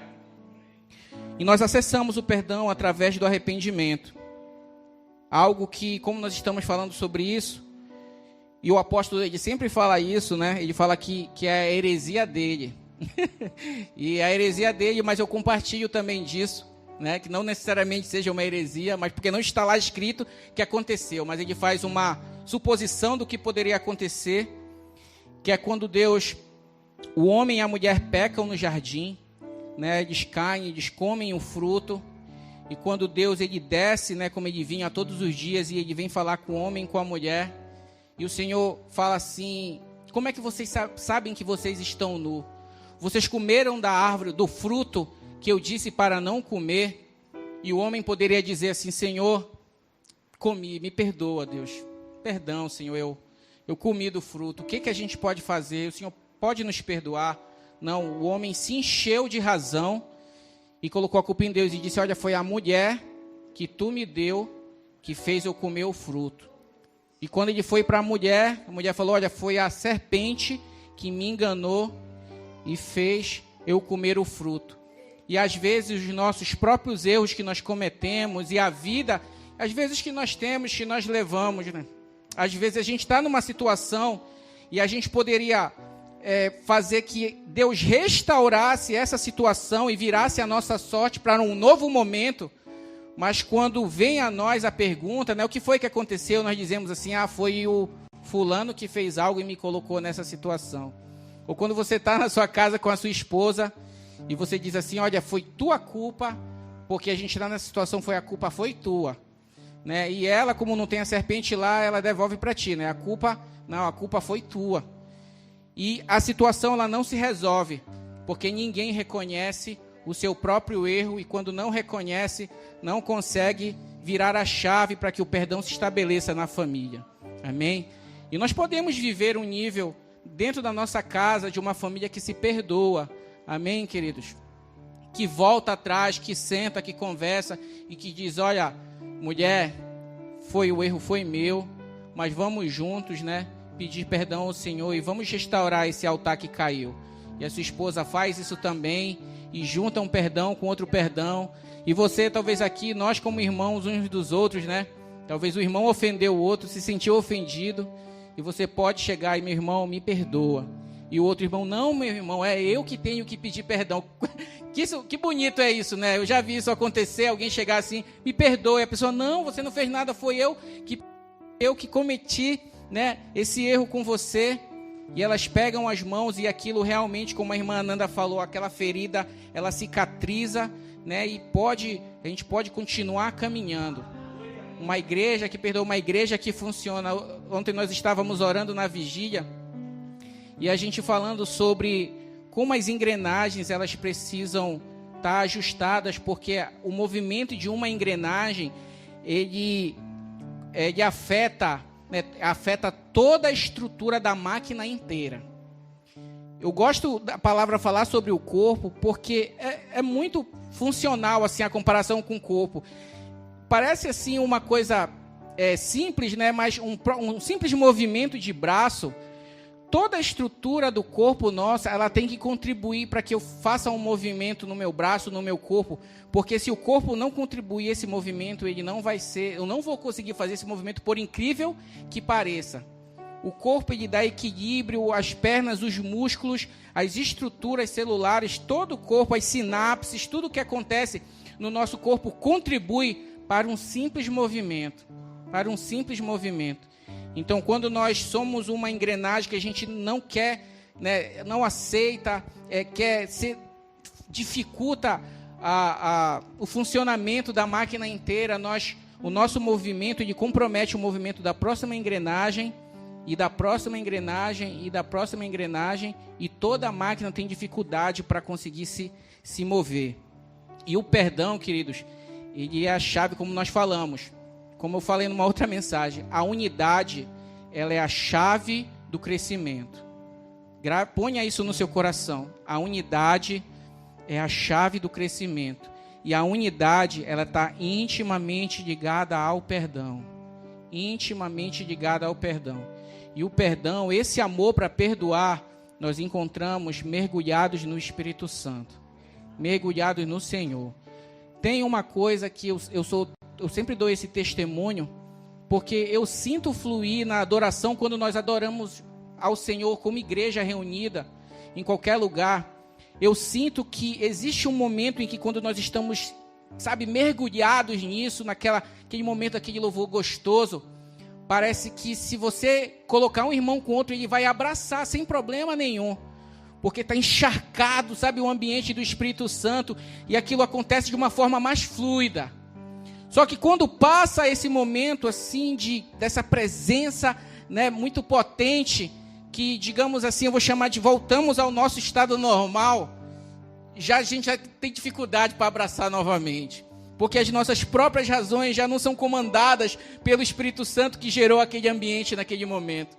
E nós acessamos o perdão através do arrependimento. Algo que, como nós estamos falando sobre isso, e o apóstolo ele sempre fala isso, né? Ele fala que é a heresia dele. E a heresia dele, mas eu compartilho também disso, né? Que não necessariamente seja uma heresia, mas porque não está lá escrito que aconteceu, mas ele faz uma suposição do que poderia acontecer, que é quando o homem e a mulher pecam no jardim, né? Eles caem, eles comem o fruto. E quando Deus ele desce, né, como ele vinha todos os dias, e ele vem falar com o homem e com a mulher, e o Senhor fala assim, como é que vocês sabem que vocês estão nus? Vocês comeram da árvore, do fruto que eu disse para não comer? E o homem poderia dizer assim, Senhor, comi, me perdoa, Deus. Perdão, Senhor, eu comi do fruto. O que a gente pode fazer? O Senhor pode nos perdoar? Não, o homem se encheu de razão e colocou a culpa em Deus e disse, olha, foi a mulher que tu me deu que fez eu comer o fruto. E quando ele foi para a mulher falou, olha, foi a serpente que me enganou e fez eu comer o fruto. E às vezes os nossos próprios erros que nós cometemos e a vida, às vezes que nós temos, que nós levamos, né? Às vezes a gente está numa situação e a gente poderia fazer que Deus restaurasse essa situação e virasse a nossa sorte para um novo momento, mas quando vem a nós a pergunta, né, o que foi que aconteceu, nós dizemos assim, foi o fulano que fez algo e me colocou nessa situação. Ou quando você está na sua casa com a sua esposa e você diz assim, olha, foi tua culpa, porque a gente está nessa situação, a culpa foi tua. Né? E ela, como não tem a serpente lá, ela devolve para ti, né? A culpa foi tua. E a situação ela não se resolve, porque ninguém reconhece o seu próprio erro, e quando não reconhece, não consegue virar a chave para que o perdão se estabeleça na família. Amém? E nós podemos viver um nível dentro da nossa casa de uma família que se perdoa. Amém, queridos? Que volta atrás, que senta, que conversa e que diz, olha, mulher, o erro foi meu, mas vamos juntos, né? Pedir perdão ao Senhor e vamos restaurar esse altar que caiu. E a sua esposa faz isso também e junta um perdão com outro perdão. E você, talvez aqui, nós como irmãos uns dos outros, né? Talvez o irmão ofendeu o outro, se sentiu ofendido. E você pode chegar e, meu irmão, me perdoa. E o outro irmão, não, meu irmão, é eu que tenho que pedir perdão. Que bonito é isso, né? Eu já vi isso acontecer, alguém chegar assim, me perdoe. A pessoa, não, você não fez nada, foi eu que cometi, né, esse erro com você. E elas pegam as mãos e aquilo realmente, como a irmã Ananda falou, aquela ferida, ela cicatriza, né? E a gente pode continuar caminhando. Uma igreja que perdoa, uma igreja que funciona. Ontem nós estávamos orando na vigília e a gente falando sobre como as engrenagens elas precisam estar ajustadas, porque o movimento de uma engrenagem ele afeta toda a estrutura da máquina inteira. Eu gosto da palavra falar sobre o corpo porque é muito funcional assim a comparação com o corpo. Parece assim uma coisa simples, né? Mas um simples movimento de braço, toda a estrutura do corpo nosso, ela tem que contribuir para que eu faça um movimento no meu braço, no meu corpo, porque se o corpo não contribuir esse movimento, ele não vai ser, eu não vou conseguir fazer esse movimento, por incrível que pareça. O corpo ele dá equilíbrio, as pernas, os músculos, as estruturas celulares, todo o corpo, as sinapses, tudo o que acontece no nosso corpo contribui para um simples movimento, Então, quando nós somos uma engrenagem que a gente não quer, né, não aceita, dificulta o funcionamento da máquina inteira, o nosso movimento ele compromete o movimento da próxima engrenagem, e da próxima engrenagem, e da próxima engrenagem, e toda a máquina tem dificuldade para conseguir se mover. E o perdão, queridos, ele é a chave, como nós falamos. Como eu falei numa outra mensagem, a unidade, ela é a chave do crescimento. Ponha isso no seu coração. A unidade é a chave do crescimento. E a unidade, ela está intimamente ligada ao perdão. Intimamente ligada ao perdão. E o perdão, esse amor para perdoar, nós encontramos mergulhados no Espírito Santo. Mergulhados no Senhor. Tem uma coisa que eu sempre dou esse testemunho, porque eu sinto fluir na adoração quando nós adoramos ao Senhor como igreja reunida, em qualquer lugar. Eu sinto que existe um momento em que quando nós estamos, mergulhados nisso, aquele momento, aquele louvor gostoso, parece que se você colocar um irmão com outro, ele vai abraçar sem problema nenhum. Porque está encharcado, o ambiente do Espírito Santo, e aquilo acontece de uma forma mais fluida. Só que quando passa esse momento assim dessa presença, né, muito potente, que digamos assim, eu vou chamar de voltamos ao nosso estado normal, a gente já tem dificuldade para abraçar novamente. Porque as nossas próprias razões já não são comandadas pelo Espírito Santo que gerou aquele ambiente naquele momento.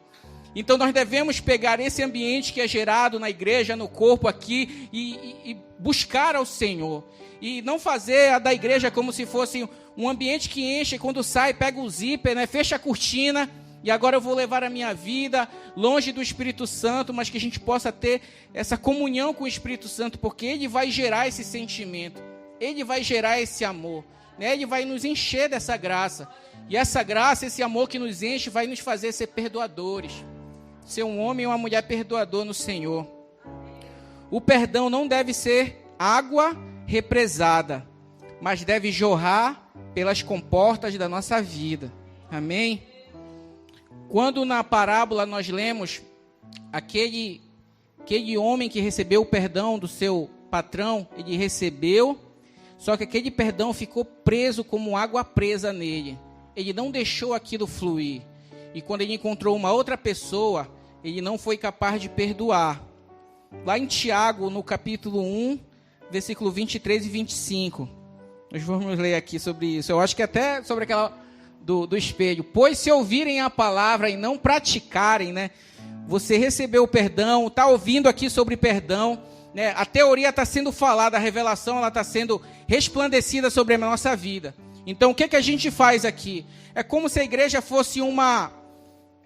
Então nós devemos pegar esse ambiente que é gerado na igreja, no corpo aqui, e buscar ao Senhor. E não fazer a da igreja como se fosse um ambiente que enche, e quando sai, pega o zíper, né, fecha a cortina, e agora eu vou levar a minha vida longe do Espírito Santo, mas que a gente possa ter essa comunhão com o Espírito Santo, porque ele vai gerar esse sentimento, ele vai gerar esse amor, né? Ele vai nos encher dessa graça, e essa graça, esse amor que nos enche, vai nos fazer ser perdoadores, ser um homem ou uma mulher perdoador no Senhor. O perdão não deve ser água represada, mas deve jorrar pelas comportas da nossa vida. Amém? Quando na parábola nós lemos aquele homem que recebeu o perdão do seu patrão, ele recebeu, só que aquele perdão ficou preso como água presa nele. Ele não deixou aquilo fluir. E quando ele encontrou uma outra pessoa, ele não foi capaz de perdoar. Lá em Tiago, no capítulo 1, versículo 23 e 25. Nós vamos ler aqui sobre isso. Eu acho que até sobre aquela do espelho. Pois se ouvirem a palavra e não praticarem, né? Você recebeu o perdão, está ouvindo aqui sobre perdão, né? A teoria está sendo falada, a revelação ela está sendo resplandecida sobre a nossa vida. Então o que a gente faz aqui? É como se a igreja fosse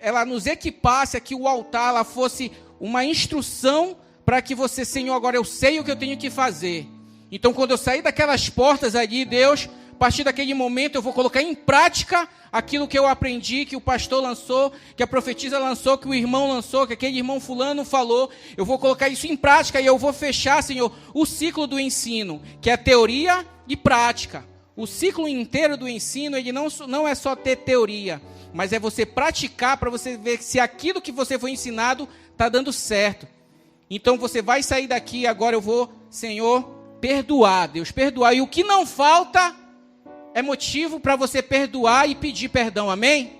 ela nos equipasse aqui, o altar, ela fosse uma instrução para que você, Senhor, agora eu sei o que eu tenho que fazer. Então quando eu sair daquelas portas ali, Deus, partir daquele momento eu vou colocar em prática aquilo que eu aprendi, que o pastor lançou, que a profetisa lançou, que o irmão lançou, que aquele irmão fulano falou. Eu vou colocar isso em prática e eu vou fechar, Senhor, o ciclo do ensino, que é teoria e prática. O ciclo inteiro do ensino, ele não é só ter teoria, mas é você praticar para você ver se aquilo que você foi ensinado está dando certo. Então você vai sair daqui, agora eu vou, Senhor, perdoar, Deus, perdoar. E o que não falta é motivo para você perdoar e pedir perdão, amém?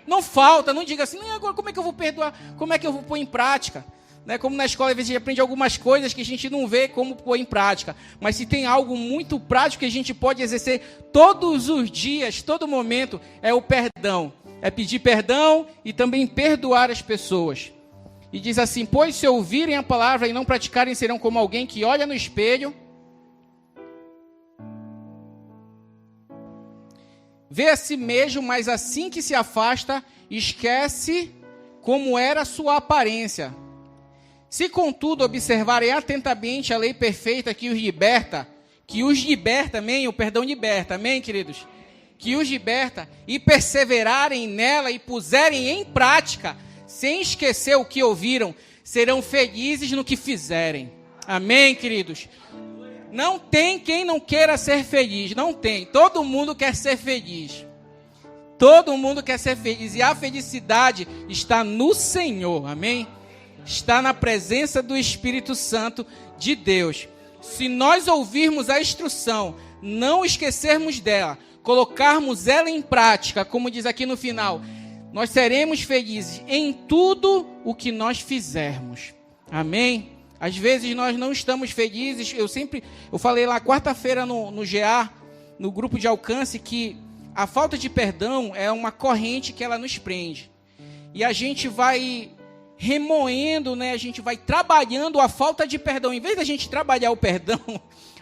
Não falta, não diga assim, agora como é que eu vou perdoar? Como é que eu vou pôr em prática? Né? Como na escola, às vezes, a gente aprende algumas coisas que a gente não vê como pôr em prática. Mas se tem algo muito prático que a gente pode exercer todos os dias, todo momento, é o perdão. É pedir perdão e também perdoar as pessoas. E diz assim, pois se ouvirem a palavra e não praticarem, serão como alguém que olha no espelho, vê a si mesmo, mas assim que se afasta, esquece como era a sua aparência. Se, contudo, observarem atentamente a lei perfeita que os liberta, amém? O perdão liberta, amém, queridos? Que os liberta, e perseverarem nela e puserem em prática, sem esquecer o que ouviram, serão felizes no que fizerem. Amém, queridos? Não tem quem não queira ser feliz, não tem. Todo mundo quer ser feliz. Todo mundo quer ser feliz. E a felicidade está no Senhor, amém? Está na presença do Espírito Santo de Deus. Se nós ouvirmos a instrução, não esquecermos dela, colocarmos ela em prática, como diz aqui no final, nós seremos felizes em tudo o que nós fizermos. Amém? Às vezes nós não estamos felizes. Eu falei lá quarta-feira no GA, no grupo de alcance, que a falta de perdão é uma corrente que ela nos prende. E a gente vai remoendo, né? A gente vai trabalhando a falta de perdão. Em vez da gente trabalhar o perdão,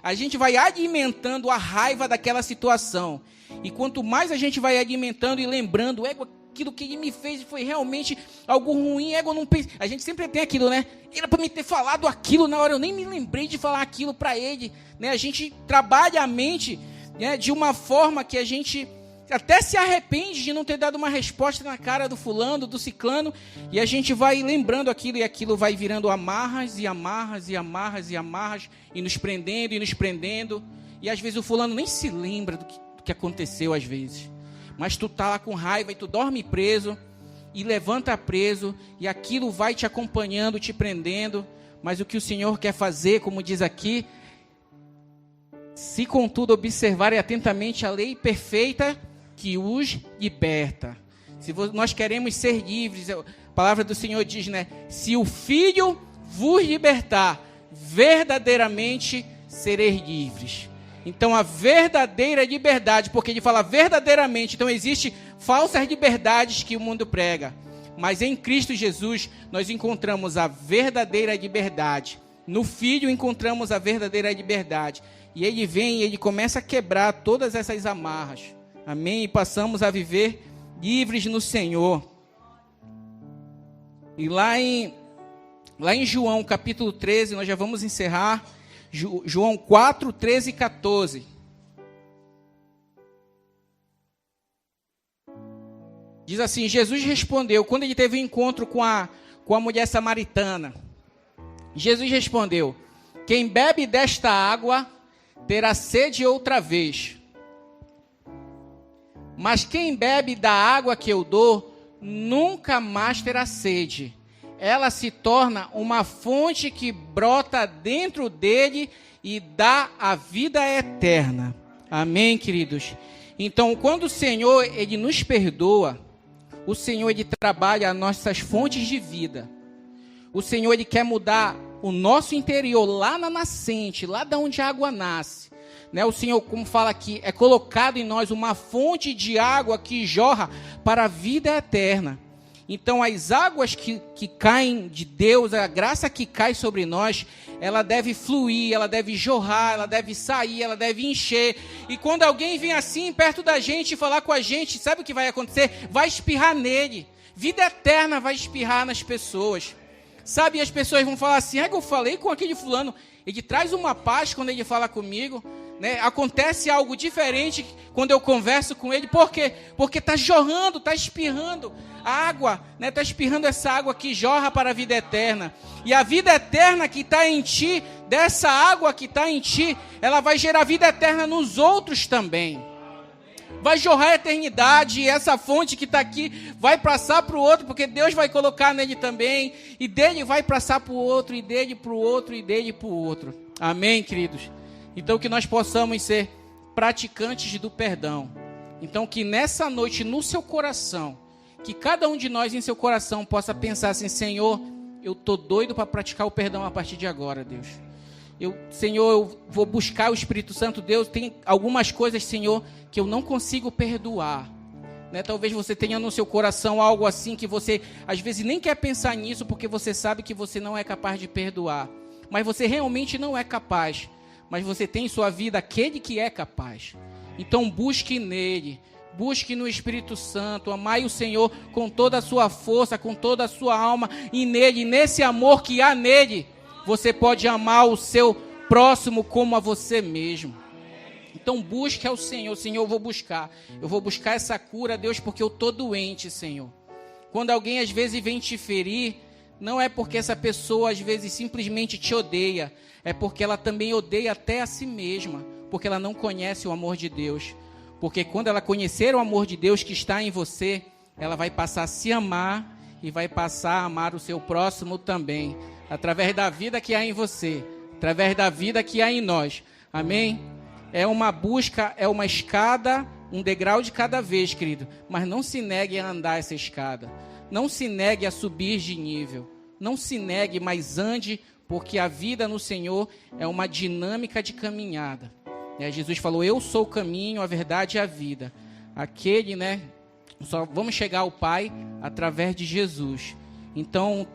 a gente vai alimentando a raiva daquela situação. E quanto mais a gente vai alimentando e lembrando, aquilo que ele me fez foi realmente algo ruim, eu não pensei. A gente sempre tem aquilo, né? Era para me ter falado aquilo na hora, eu nem me lembrei de falar aquilo para ele, né? A gente trabalha a mente, né, de uma forma que a gente até se arrepende de não ter dado uma resposta na cara do fulano, do ciclano, e a gente vai lembrando aquilo, e aquilo vai virando amarras, e amarras, e amarras, e amarras, e nos prendendo, e às vezes o fulano nem se lembra do que aconteceu às vezes. Mas tu tá lá com raiva e tu dorme preso e levanta preso e aquilo vai te acompanhando, te prendendo. Mas o que o Senhor quer fazer, como diz aqui, se contudo observarem atentamente a lei perfeita que os liberta. Se nós queremos ser livres, a palavra do Senhor diz, né? Se o Filho vos libertar, verdadeiramente sereis livres. Então a verdadeira liberdade, porque ele fala verdadeiramente, então existe falsas liberdades que o mundo prega, mas em Cristo Jesus nós encontramos a verdadeira liberdade. No Filho encontramos a verdadeira liberdade. E ele vem e ele começa a quebrar todas essas amarras. Amém? E passamos a viver livres no Senhor. E lá em João capítulo 13, nós já vamos encerrar. João 4, 13 e 14. Diz assim, Jesus respondeu, quando ele teve um encontro com a mulher samaritana. Jesus respondeu, quem bebe desta água terá sede outra vez. Mas quem bebe da água que eu dou, nunca mais terá sede. Ela se torna uma fonte que brota dentro dele e dá a vida eterna. Amém, queridos? Então, quando o Senhor, ele nos perdoa, o Senhor, ele trabalha as nossas fontes de vida. O Senhor, ele quer mudar o nosso interior, lá na nascente, lá da onde a água nasce. Né? O Senhor, como fala aqui, é colocado em nós uma fonte de água que jorra para a vida eterna. Então, as águas que caem de Deus, a graça que cai sobre nós, ela deve fluir, ela deve jorrar, ela deve sair, ela deve encher. E quando alguém vem assim, perto da gente, falar com a gente, sabe o que vai acontecer? Vai espirrar nele. Vida eterna vai espirrar nas pessoas. Sabe, e as pessoas vão falar assim, eu falei com aquele fulano, ele traz uma paz quando ele fala comigo. né? Acontece algo diferente quando eu converso com ele. Por quê? Porque está jorrando, está espirrando água, né? Está espirrando essa água que jorra para a vida eterna. E a vida eterna que está em ti, dessa água que está em ti, ela vai gerar vida eterna nos outros também. Vai jorrar a eternidade, e essa fonte que está aqui vai passar para o outro, porque Deus vai colocar nele também, e dele vai passar para o outro, e dele para o outro, e dele para o outro. Amém, queridos? Então que nós possamos ser praticantes do perdão. Então que nessa noite, no seu coração, que cada um de nós em seu coração possa pensar assim: Senhor, eu estou doido para praticar o perdão a partir de agora, Deus. Senhor, eu vou buscar o Espírito Santo. Deus, tem algumas coisas, Senhor, que eu não consigo perdoar, né? Talvez você tenha no seu coração algo assim que você às vezes nem quer pensar nisso, porque você sabe que você não é capaz de perdoar, mas você realmente não é capaz, mas você tem em sua vida aquele que é capaz. Então busque nele, busque no Espírito Santo, amai o Senhor com toda a sua força, com toda a sua alma, e nele, nesse amor que há nele, você pode amar o seu próximo como a você mesmo. Então busque ao Senhor. Senhor, eu vou buscar essa cura, Deus, porque eu estou doente, Senhor. Quando alguém às vezes vem te ferir, não é porque essa pessoa às vezes simplesmente te odeia, é porque ela também odeia até a si mesma, porque ela não conhece o amor de Deus. Porque quando ela conhecer o amor de Deus que está em você, ela vai passar a se amar e vai passar a amar o seu próximo também, através da vida que há em você, através da vida que há em nós. Amém? É uma busca, é uma escada, um degrau de cada vez, querido. Mas não se negue a andar essa escada. Não se negue a subir de nível. Não se negue, mas ande, porque a vida no Senhor é uma dinâmica de caminhada. Jesus falou: eu sou o caminho, a verdade e a vida. Aquele, né? Só vamos chegar ao Pai através de Jesus. Então,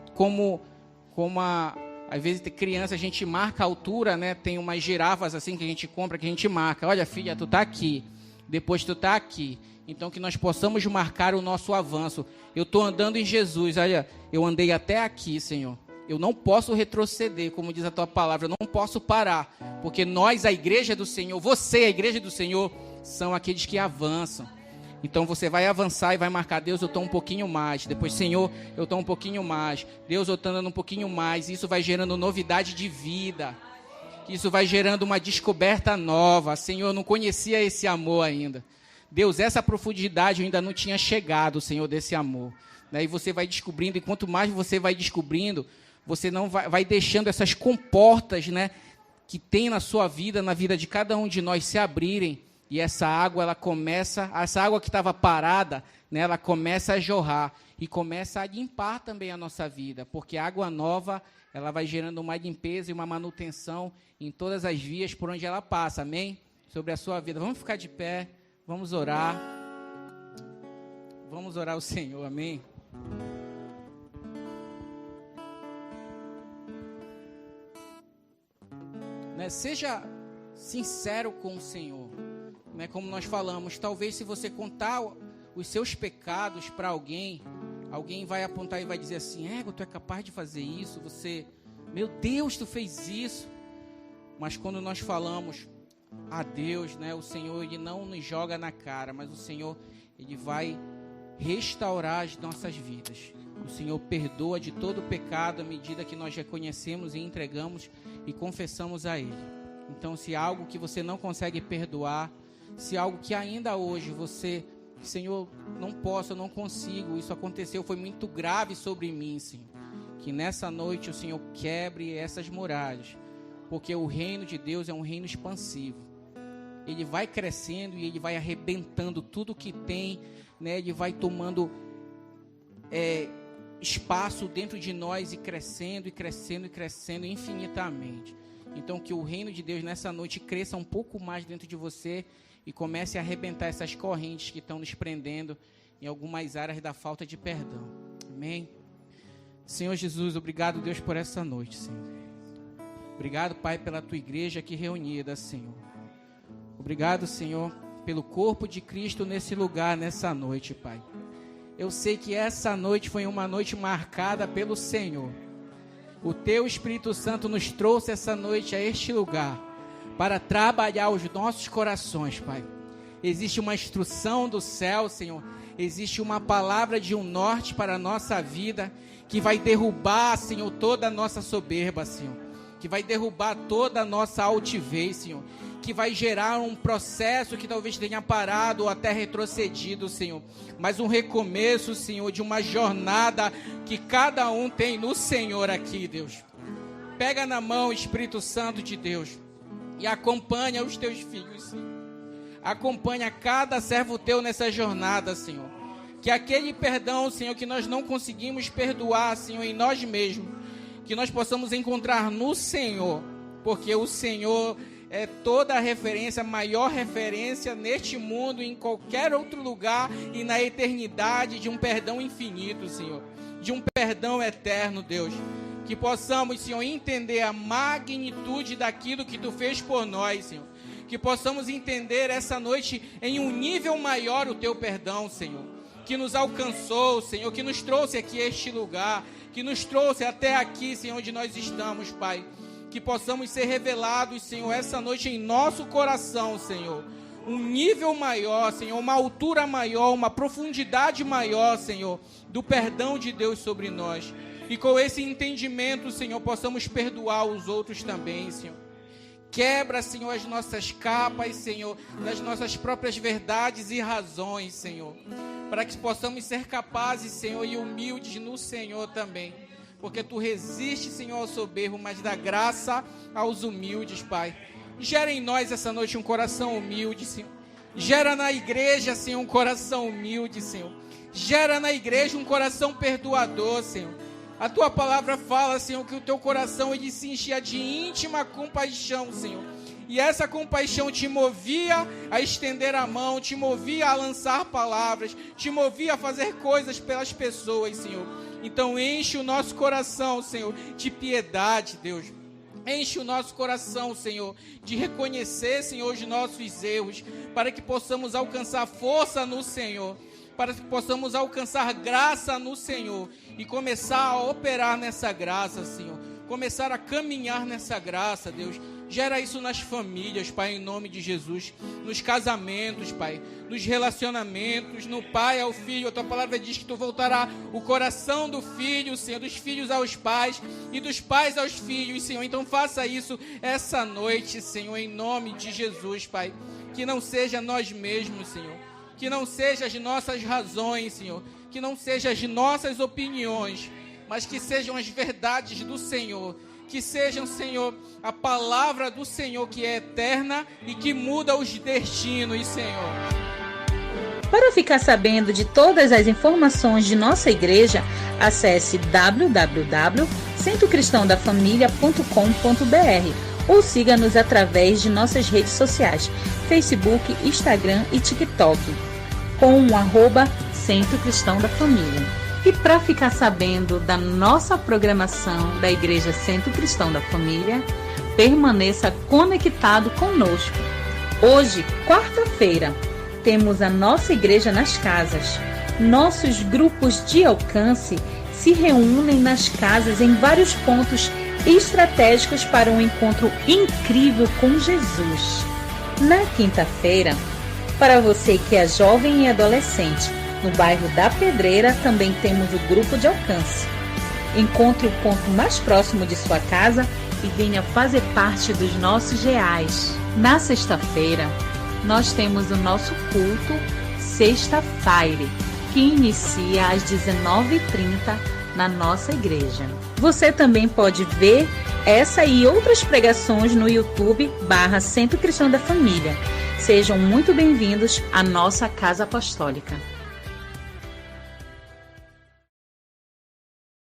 às vezes tem criança, a gente marca a altura, né? Tem umas girafas assim que a gente compra, que a gente marca. Olha, filha, tu tá aqui. Depois tu tá aqui. Então que nós possamos marcar o nosso avanço. Eu estou andando em Jesus. Olha, eu andei até aqui, Senhor. Eu não posso retroceder, como diz a tua palavra. Eu não posso parar. Porque nós, a igreja do Senhor, você, a igreja do Senhor, são aqueles que avançam. Então você vai avançar e vai marcar: Deus, eu estou um pouquinho mais. Depois, Senhor, eu estou um pouquinho mais. Deus, eu estou andando um pouquinho mais. Isso vai gerando novidade de vida. Isso vai gerando uma descoberta nova. Senhor, eu não conhecia esse amor ainda. Deus, essa profundidade eu ainda não tinha chegado, Senhor, desse amor. E você vai descobrindo, e quanto mais você vai descobrindo, você não vai deixando essas comportas, né, que tem na sua vida, na vida de cada um de nós, se abrirem. E essa água que estava parada, né, ela começa a jorrar e começa a limpar também a nossa vida, porque a água nova, ela vai gerando uma limpeza e uma manutenção em todas as vias por onde ela passa, amém? Sobre a sua vida. Vamos ficar de pé, vamos orar ao Senhor, amém? Né, seja sincero com o Senhor. Né, como nós falamos, talvez se você contar os seus pecados para alguém vai apontar e vai dizer assim: tu é capaz de fazer isso? Você, meu Deus, tu fez isso. Mas quando nós falamos a Deus, né, o Senhor, Ele não nos joga na cara, mas o Senhor, Ele vai restaurar as nossas vidas. O Senhor perdoa de todo o pecado à medida que nós reconhecemos e entregamos e confessamos a Ele. Então, se há algo que você não consegue perdoar, se algo que ainda hoje você, Senhor, não posso, eu não consigo, isso aconteceu, foi muito grave sobre mim, Senhor, que nessa noite o Senhor quebre essas muralhas, porque o reino de Deus é um reino expansivo. Ele vai crescendo e ele vai arrebentando tudo que tem, né? Ele vai tomando espaço dentro de nós e crescendo, e crescendo, e crescendo infinitamente. Então que o reino de Deus nessa noite cresça um pouco mais dentro de você e comece a arrebentar essas correntes que estão nos prendendo em algumas áreas da falta de perdão. Amém? Senhor Jesus, obrigado, Deus, por essa noite, Senhor. Obrigado, Pai, pela tua igreja aqui reunida, Senhor. Obrigado, Senhor, pelo corpo de Cristo nesse lugar, nessa noite, Pai. Eu sei que essa noite foi uma noite marcada pelo Senhor. O teu Espírito Santo nos trouxe essa noite a este lugar para trabalhar os nossos corações, Pai. Existe uma instrução do céu, Senhor. Existe uma palavra de um norte para a nossa vida, que vai derrubar, Senhor, toda a nossa soberba, Senhor. Que vai derrubar toda a nossa altivez, Senhor. Que vai gerar um processo que talvez tenha parado ou até retrocedido, Senhor. Mas um recomeço, Senhor, de uma jornada que cada um tem no Senhor aqui, Deus. Pega na mão, Espírito Santo de Deus, e acompanha os teus filhos, Senhor. Acompanha cada servo teu nessa jornada, Senhor. Que aquele perdão, Senhor, que nós não conseguimos perdoar, Senhor, em nós mesmos, que nós possamos encontrar no Senhor, porque o Senhor é toda a referência, a maior referência neste mundo, em qualquer outro lugar e na eternidade, de um perdão infinito, Senhor. De um perdão eterno, Deus. Que possamos, Senhor, entender a magnitude daquilo que Tu fez por nós, Senhor. Que possamos entender essa noite em um nível maior o Teu perdão, Senhor. Que nos alcançou, Senhor, que nos trouxe aqui a este lugar, que nos trouxe até aqui, Senhor, onde nós estamos, Pai. Que possamos ser revelados, Senhor, essa noite em nosso coração, Senhor. Um nível maior, Senhor, uma altura maior, uma profundidade maior, Senhor, do perdão de Deus sobre nós. E com esse entendimento, Senhor, possamos perdoar os outros também, Senhor. Quebra, Senhor, as nossas capas, Senhor, das nossas próprias verdades e razões, Senhor. Para que possamos ser capazes, Senhor, e humildes no Senhor também. Porque Tu resistes, Senhor, ao soberbo, mas dá graça aos humildes, Pai. Gera em nós essa noite um coração humilde, Senhor. Gera na igreja, Senhor, um coração humilde, Senhor. Gera na igreja um coração perdoador, Senhor. A Tua palavra fala, Senhor, que o Teu coração ele se enchia de íntima compaixão, Senhor. E essa compaixão te movia a estender a mão, te movia a lançar palavras, te movia a fazer coisas pelas pessoas, Senhor. Então enche o nosso coração, Senhor, de piedade, Deus. Enche o nosso coração, Senhor, de reconhecer, Senhor, os nossos erros, para que possamos alcançar força no Senhor. Para que possamos alcançar graça no Senhor e começar a operar nessa graça, Senhor. Começar a caminhar nessa graça, Deus. Gera isso nas famílias, Pai, em nome de Jesus. Nos casamentos, Pai. Nos relacionamentos, no pai ao filho. A Tua palavra diz que Tu voltará o coração do filho, Senhor, dos filhos aos pais e dos pais aos filhos, Senhor. Então faça isso essa noite, Senhor, em nome de Jesus, Pai. Que não seja nós mesmos, Senhor. Que não seja as nossas razões, Senhor. Que não seja as nossas opiniões, mas que sejam as verdades do Senhor. Que sejam, Senhor, a palavra do Senhor que é eterna e que muda os destinos, Senhor. Para ficar sabendo de todas as informações de nossa igreja, acesse www.centrocristãodafamilia.com.br ou siga-nos através de nossas redes sociais, Facebook, Instagram e TikTok, com o @Centro Cristão da Família. E para ficar sabendo da nossa programação da Igreja Centro Cristão da Família, permaneça conectado conosco. Hoje, quarta-feira, temos a nossa igreja nas casas. Nossos grupos de alcance se reúnem nas casas em vários pontos estratégicos para um encontro incrível com Jesus. Na quinta-feira, para você que é jovem e adolescente, no bairro da Pedreira também temos o grupo de alcance. Encontre o ponto mais próximo de sua casa e venha fazer parte dos nossos reais. Na sexta-feira, nós temos o nosso culto Sexta-feira, que inicia às 19h30 na nossa igreja. Você também pode ver essa e outras pregações no YouTube /Centro Cristão da Família. Sejam muito bem-vindos à nossa Casa Apostólica.